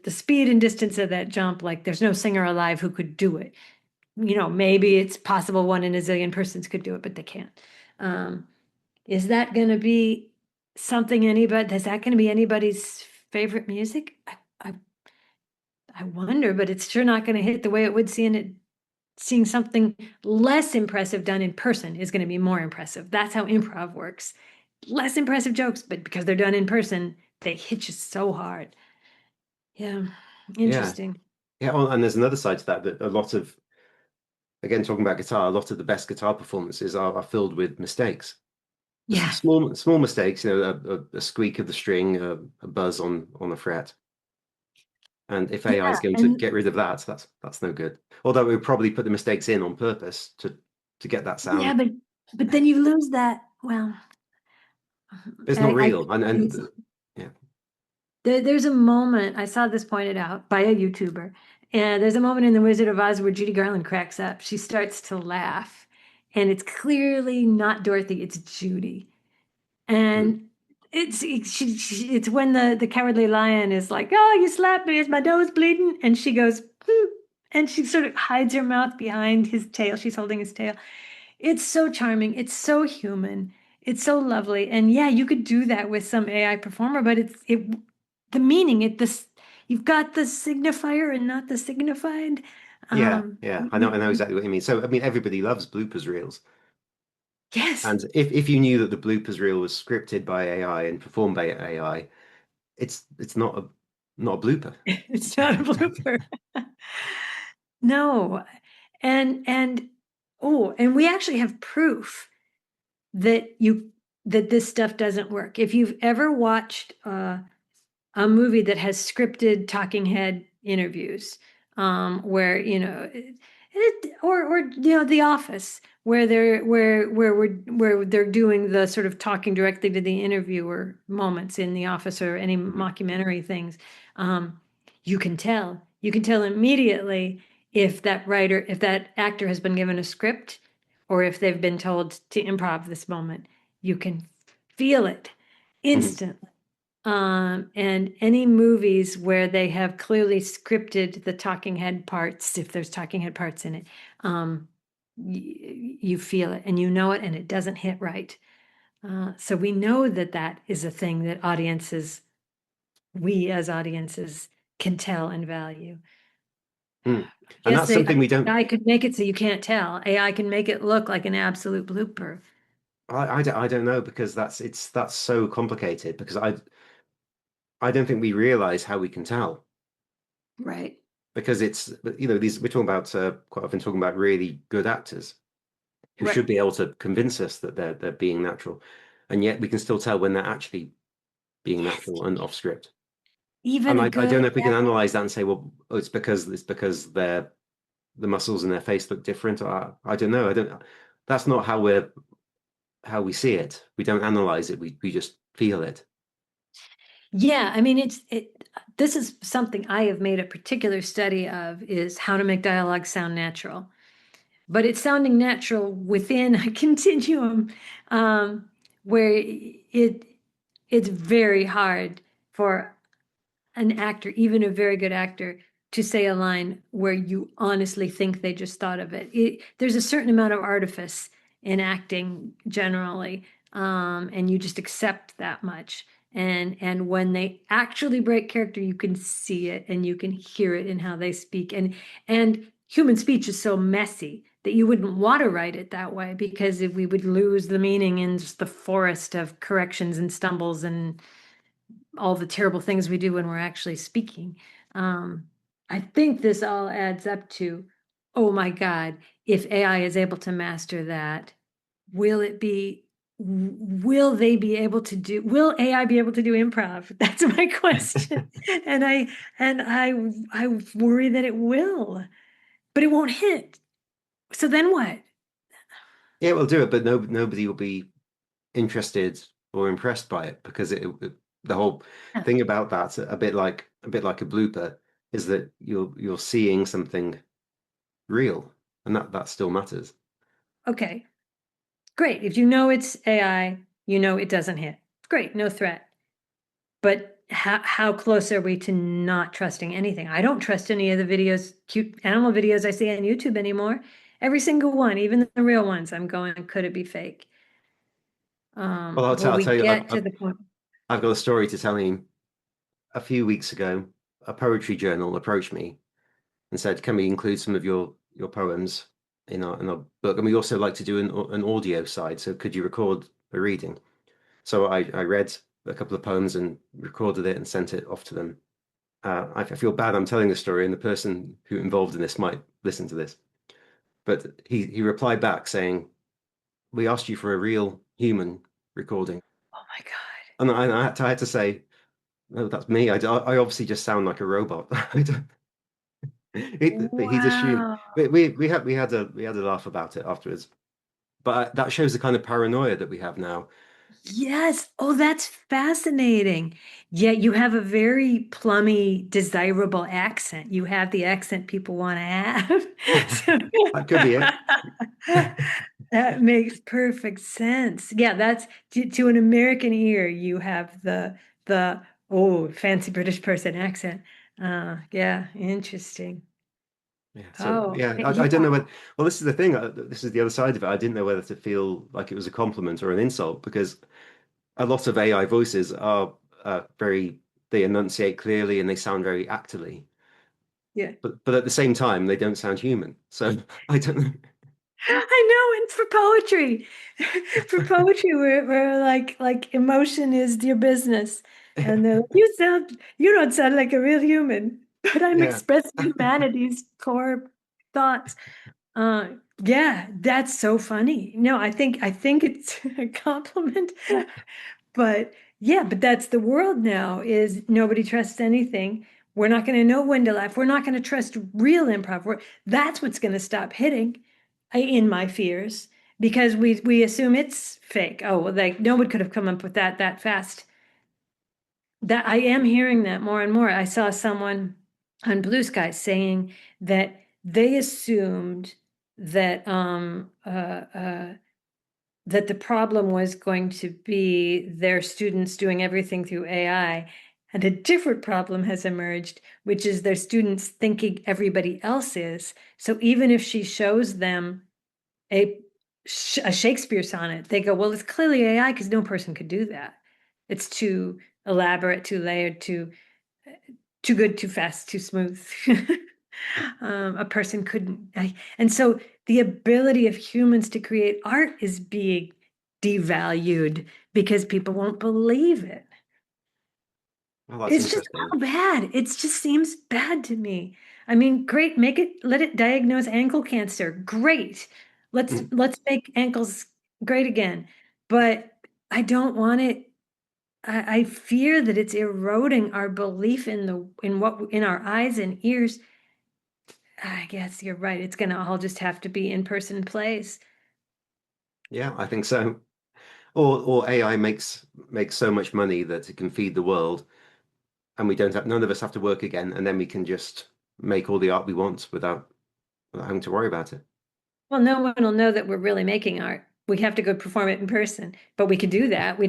The speed and distance of that jump, like there's no singer alive who could do it. Maybe it's possible one in a zillion persons could do it, but they can't. Um, is that going to be something is that going to be anybody's favorite music? I wonder, but it's sure not going to hit the way it would seeing something less impressive done in person is going to be more impressive. That's how improv works. Less impressive jokes, but because they're done in person, they hit you so hard. Yeah, Yeah. interesting. Yeah, well, and there's another side to that, a lot of, again, talking about guitar, a lot of the best guitar performances are filled with mistakes. Just Yeah. small mistakes, a squeak of the string, a buzz on a fret. And if AI is Yeah. going to And get rid of that, that's no good. Although we would probably put the mistakes in on purpose to get that yeah, sound. but then you lose that. Well, It's not I real. And yeah. there's a moment, I saw this pointed out by a YouTuber, and there's a moment in The Wizard of Oz where Judy Garland cracks up. She starts to laugh, and it's clearly not Dorothy, it's Judy. Mm, And it's when the Cowardly Lion is like, "Oh, you slapped me, is my nose bleeding?" And she goes, "Hmm," and she sort of hides her mouth behind his tail. She's holding his tail. It's so charming. It's so human. It's so lovely. And yeah, you could do that with some AI performer, but the meaning, you've got the signifier and not the signified. Yeah, Um, yeah, I know you- exactly what you mean. So, I mean, everybody loves bloopers reels. yes, And if you knew that the bloopers reel was scripted by AI and performed by AI, it's not a blooper. it's not a blooper. No. And oh, and we actually have proof that this stuff doesn't work. If you've ever watched a movie that has scripted talking head interviews, where or The Office, where they're doing the sort of talking directly to the interviewer moments in The Office or any Mhm. mockumentary things. um, you can tell immediately if that actor has been given a script or if they've been told to improv this moment. You can feel it Mhm. instantly. And any movies where they have clearly scripted the talking head parts, if there's talking head parts in it, you feel it and you know it, and it doesn't hit right. So we know that that is a thing that we as audiences can tell and value. Mm. And Yes, that's something we don't. AI could make it so you can't tell. AI can make it look like an absolute blooper. I don't know because that's so complicated because I don't think we realize how we can tell Right. because it's these we're talking about quite often talking about really good actors who Right. should be able to convince us that they're being natural, and yet we can still tell when they're actually being Yes. natural and off script. Even And a I don't good know if we can analyze that and say, well, oh, it's because the muscles in their face look different. I don't know. I don't. That's not how we see it. We don't analyze it. We just feel it. Yeah, I mean, this is something I have made a particular study of, is how to make dialogue sound natural. But it's sounding natural within a continuum, where it's very hard for an actor, even a very good actor, to say a line where you honestly think they just thought of it. There's a certain amount of artifice in acting generally, and you just accept that much. And when they actually break character, you can see it and you can hear it in how they speak. And human speech is so messy that you wouldn't want to write it that way, because if we would lose the meaning in just the forest of corrections and stumbles and all the terrible things we do when we're actually speaking. Um, I think this all adds up to, oh my God, if AI is able to master that, will it be, will AI be able to do improv? That's my question. And I worry that it will, but it won't hit. So then what? Yeah, we'll do it, but nobody will be interested or impressed by it because the whole Yeah. thing about that, a bit like a blooper, is that you're seeing something real, and that still matters. Okay, great. If you know it's AI, you know it doesn't hit. Great, no threat. But how close are we to not trusting anything? I don't trust any of the cute animal videos I see on YouTube anymore. Every single one, even the real ones, I'm going, could it be fake? Well, Will I'll we tell you, get to the point? I've got a story to tell you. A few weeks ago, a poetry journal approached me and said, "Can we include some of your poems in our book? And we also like to do an audio side. So could you record a reading?" So I read a couple of poems and recorded it and sent it off to them. I feel bad I'm telling the story, and the person who involved in this might listen to this. But he replied back saying, "We asked you for a real human recording," Oh my God. and I had to say, "No, that's me. I obviously just sound like a robot." I don't. He'd assumed. Wow. We had a laugh about it afterwards. But that shows the kind of paranoia that we have now. Yes. Oh, that's fascinating. Yet you have a very plummy, desirable accent. You have the accent people want to have. So- That could be it. That makes perfect sense. Yeah, that's to an American ear, you have the oh, fancy British person accent. Yeah, interesting. Yeah. So Oh, yeah, I don't yeah. know whether. Well, this is the thing. This is the other side of it. I didn't know whether to feel like it was a compliment or an insult because a lot of AI voices are very they enunciate clearly and they sound very actorly. Yeah. But at the same time, they don't sound human. So I don't know. I know, and for poetry, for poetry, we're like emotion is your business, and they're like, you don't sound like a real human, but I'm Yeah. expressing humanity's core thoughts. Uh, yeah, that's so funny. No, I think it's a compliment, but yeah, but that's the world now. Is nobody trusts anything. We're not going to know when to laugh. We're not going to trust real improv. That's what's going to stop hitting in my fears because we assume it's fake. Oh, well, like no one could have come up with that fast. That I am hearing that more and more. I saw someone on Blue Sky saying that they assumed that that the problem was going to be their students doing everything through AI. And a different problem has emerged, which is their students thinking everybody else is. So even if she shows them a, a Shakespeare sonnet, they go, well, it's clearly AI because no person could do that. It's too elaborate, too layered, too good, too fast, too smooth. A person couldn't. And so the ability of humans to create art is being devalued because people won't believe it. Well, that's It's just interesting. all bad. It just seems bad to me. I mean, great, let it diagnose ankle cancer. Great. Mm. Let's make ankles great again. But I don't want it. I fear that it's eroding our belief in our eyes and ears. I guess you're right. It's gonna all just have to be in-person plays. Yeah, I think so. Or AI makes so much money that it can feed the world, and we don't have none of us have to work again, and then we can just make all the art we want without having to worry about it. Well, no one will know that we're really making art. We have to go perform it in person, but we could do that.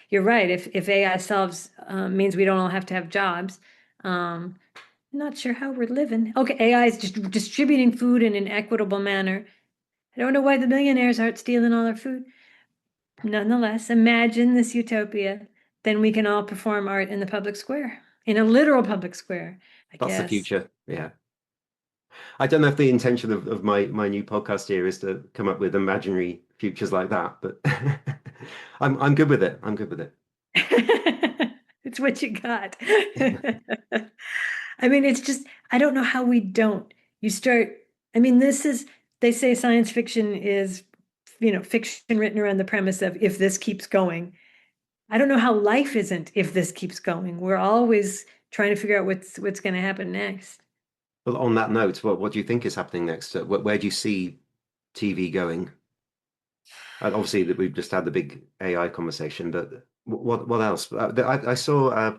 You're right. If AI solves means we don't all have to have jobs. Um, not sure how we're living. Okay, AI is just distributing food in an equitable manner. I don't know why the millionaires aren't stealing all our food. Nonetheless, imagine this utopia. Then we can all perform art in the public square, in a literal public square, I That's the guess. future. Yeah. I don't know if the intention of my new podcast here is to come up with imaginary futures like that, but I'm good with it. I'm good with it. It's what you got. I mean, it's just, I don't know how we don't. You start, I mean, they say science fiction is, fiction written around the premise of if this keeps going. I don't know how life isn't if this keeps going. We're always trying to figure out what's going to happen next. Well, on that note, what do you think is happening next? Where do you see TV going? Obviously, that we've just had the big AI conversation, but what else? I saw.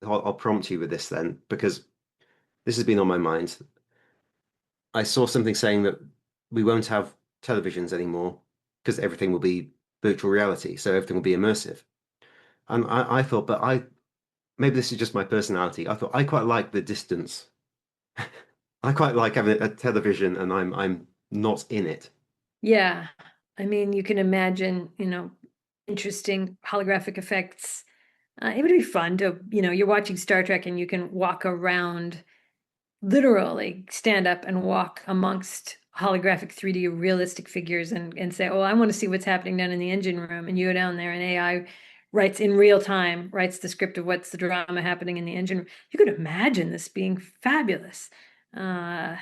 I'll prompt you with this then, because this has been on my mind. I saw something saying that we won't have televisions anymore because everything will be virtual reality, so everything will be immersive. And I thought, but I maybe this is just my personality. I thought I quite like the distance. I quite like having a television and I'm not in it. Yeah. I mean, you can imagine, interesting holographic effects. It would be fun to, you're watching Star Trek and you can walk around, literally stand up and walk amongst holographic 3D realistic figures and say, oh, I want to see what's happening down in the engine room. And you go down there and AI writes in real time, writes the script of what's the drama happening in the engine room. You could imagine this being fabulous. Uh,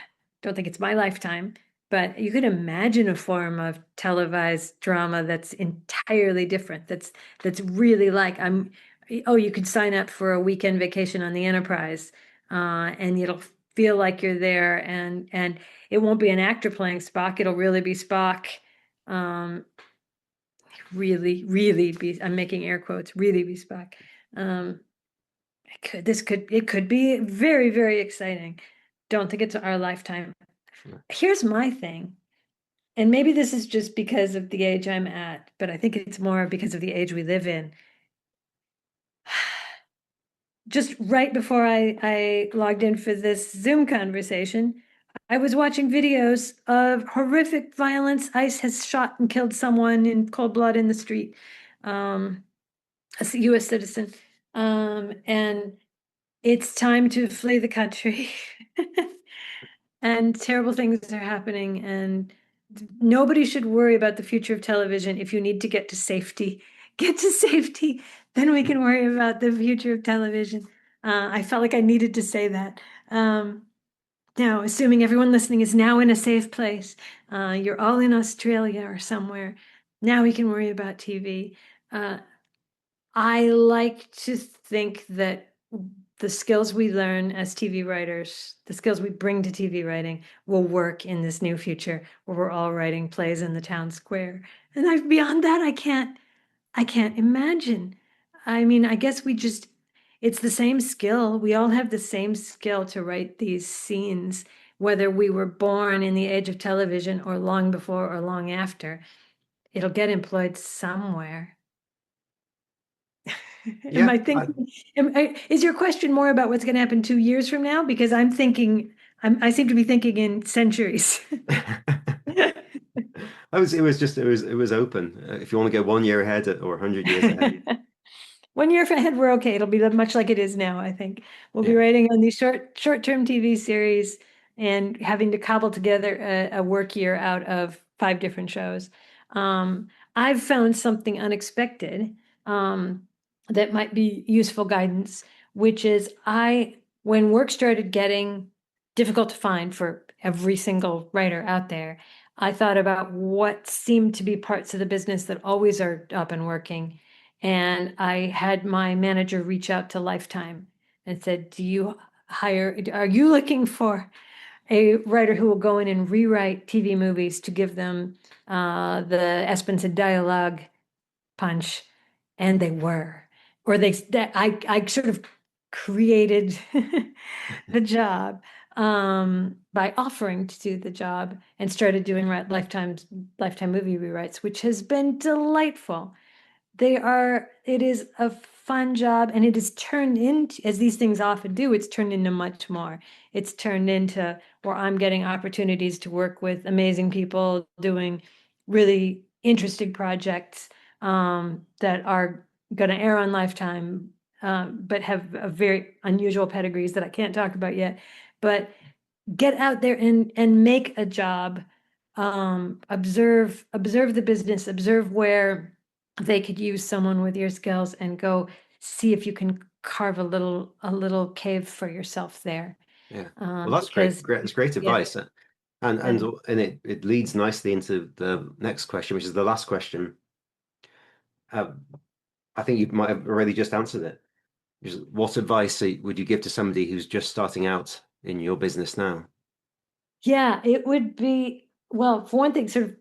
don't think it's my lifetime, but you could imagine a form of televised drama that's entirely different. That's really like oh, you could sign up for a weekend vacation on the Enterprise, and it'll feel like you're there, and it won't be an actor playing Spock. It'll really be Spock. Um, really, really be. I'm making air quotes. Really be Spock. Um, it could be very, very exciting. Don't think it's our lifetime. Here's my thing, and maybe this is just because of the age I'm at, but I think it's more because of the age we live in. Just right before I logged in for this Zoom conversation, I was watching videos of horrific violence. ICE has shot and killed someone in cold blood in the street, a US citizen. And it's time to flee the country. And terrible things are happening, and nobody should worry about the future of television. If you need to get to safety, get to safety, then we can worry about the future of television. I felt like I needed to say that. Now, assuming everyone listening is now in a safe place, you're all in Australia or somewhere, now we can worry about TV. I like to think that the skills we learn as TV writers, the skills we bring to TV writing, will work in this new future where we're all writing plays in the town square. And beyond that, I can't imagine. I mean, I guess it's the same skill. We all have the same skill to write these scenes, whether we were born in the age of television or long before or long after. It'll get employed somewhere. Am Yeah, I thinking, is your question more about what's going to happen 2 years from now? Because I seem to be thinking in centuries. it was open. If you want to go 1 year ahead or 100 years ahead. 1 year ahead, we're okay. It'll be much like it is now, I think. We'll be Yeah. writing on these short-term TV series and having to cobble together a work year out of 5 different shows. I've found something unexpected that might be useful guidance, which is when work started getting difficult to find for every single writer out there, I thought about what seemed to be parts of the business that always are up and working. And I had my manager reach out to Lifetime and said, are you looking for a writer who will go in and rewrite TV movies to give them the Espenson dialogue punch? And they were. I sort of created the job by offering to do the job and started doing Lifetime movie rewrites, which has been delightful. It is a fun job, and it is turned into, as these things often do, it's turned into much more. It's turned into where I'm getting opportunities to work with amazing people doing really interesting projects that are going to air on Lifetime, but have a very unusual pedigrees that I can't talk about yet. But get out there and make a job. Observe the business, observe where they could use someone with your skills, and go see if you can carve a little cave for yourself there. Yeah. Well, that's great. Because Great. That's great yeah, advice. yeah. And it leads nicely into the next question, which is the last question. Uh, I think you might have already just answered it. What advice would you give to somebody who's just starting out in your business now? Yeah, it would be, well, for one thing, sort of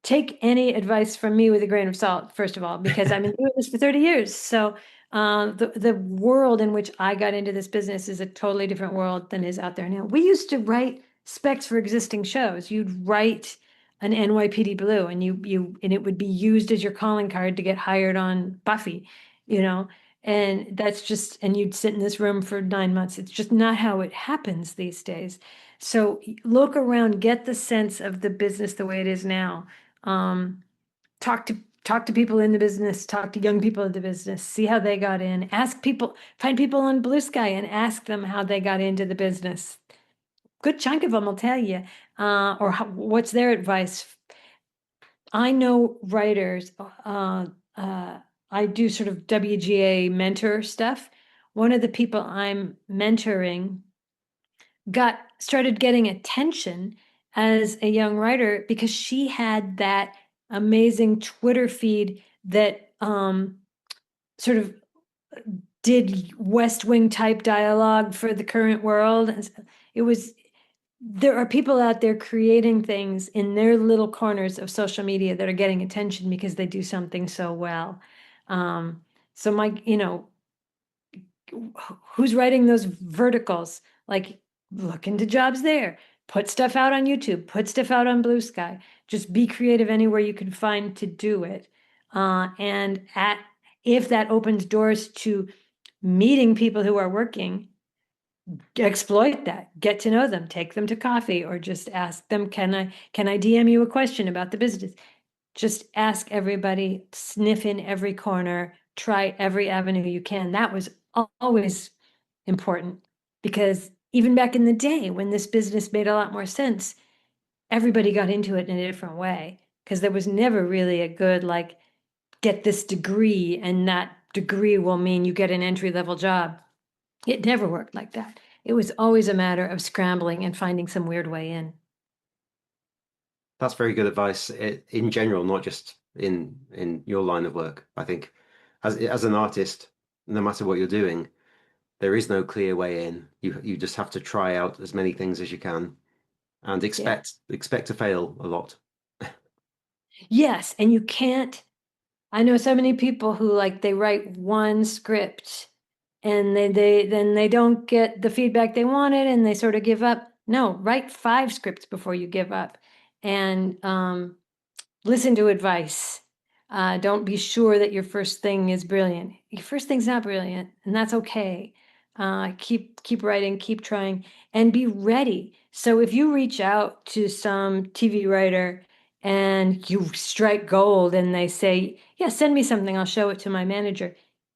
take any advice from me with a grain of salt, first of all, because I've been doing this for 30 years. So the world in which I got into this business is a totally different world than is out there now. We used to write specs for existing shows. You'd write an NYPD Blue, and and it would be used as your calling card to get hired on Buffy, you know. And and you'd sit in this room for 9 months. It's just not how it happens these days. So look around, get the sense of the business the way it is now. Um, talk to people in the business, talk to young people in the business, see how they got in, find people on Blue Sky and ask them how they got into the business. Good chunk of them will tell you, what's their advice. I know writers, I do sort of WGA mentor stuff. One of the people I'm mentoring started getting attention as a young writer because she had that amazing Twitter feed that sort of did West Wing type dialogue for the current world. There are people out there creating things in their little corners of social media that are getting attention because they do something so well. So who's writing those verticals? Like, look into jobs there, put stuff out on YouTube, put stuff out on Blue Sky. Just be creative anywhere you can find to do it. If that opens doors to meeting people who are working, exploit that, get to know them, take them to coffee, or just ask them, can I DM you a question about the business? Just ask everybody, sniff in every corner, try every avenue you can. That was always important because even back in the day when this business made a lot more sense, everybody got into it in a different way because there was never really a good, like, get this degree and that degree will mean you get an entry level job. It never worked like that. It was always a matter of scrambling and finding some weird way in. That's very good advice in general, not just in your line of work. I think as an artist, no matter what you're doing, there is no clear way in. You just have to try out as many things as you can and Yeah. expect to fail a lot. Yes, and you can't. I know so many people who like they write one script and they don't get the feedback they wanted and they sort of give up. No, write 5 scripts before you give up, and listen to advice. Don't be sure that your first thing is brilliant. Your first thing's not brilliant, and that's okay. Keep writing, keep trying, and be ready. So if you reach out to some TV writer and you strike gold, and they say, "Yeah, send me something. I'll show it to my manager."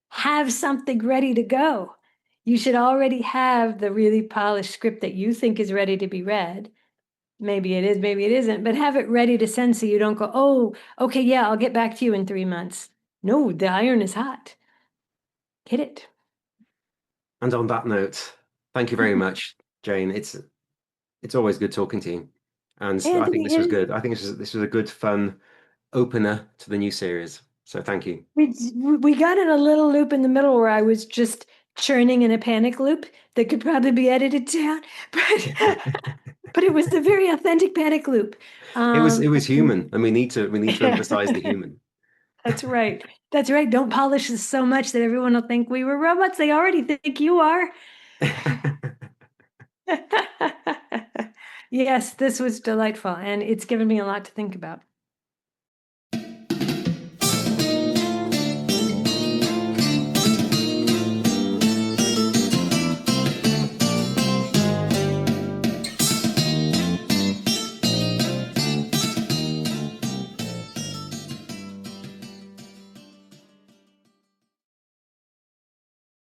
Have something ready to go. You should already have the really polished script that you think is ready to be read. Maybe it is, maybe it isn't, but have it ready to send so you don't go, "Oh, okay, yeah, I'll get back to you in 3 months." No, the iron is hot. Hit it. And on that note, thank you very much, Jane. It's always good talking to you. And I think Anthony, this was and good. I think this was a good fun opener to the new series. So thank you. we got in a little loop in the middle where I was just churning in a panic loop that could probably be edited down, but but it was a very authentic panic loop. It was And human, and we need to emphasize the human. that's right. That's right. Don't polish this so much that everyone will think we were robots. They already think you are. Yes, this was delightful, and it's given me a lot to think about.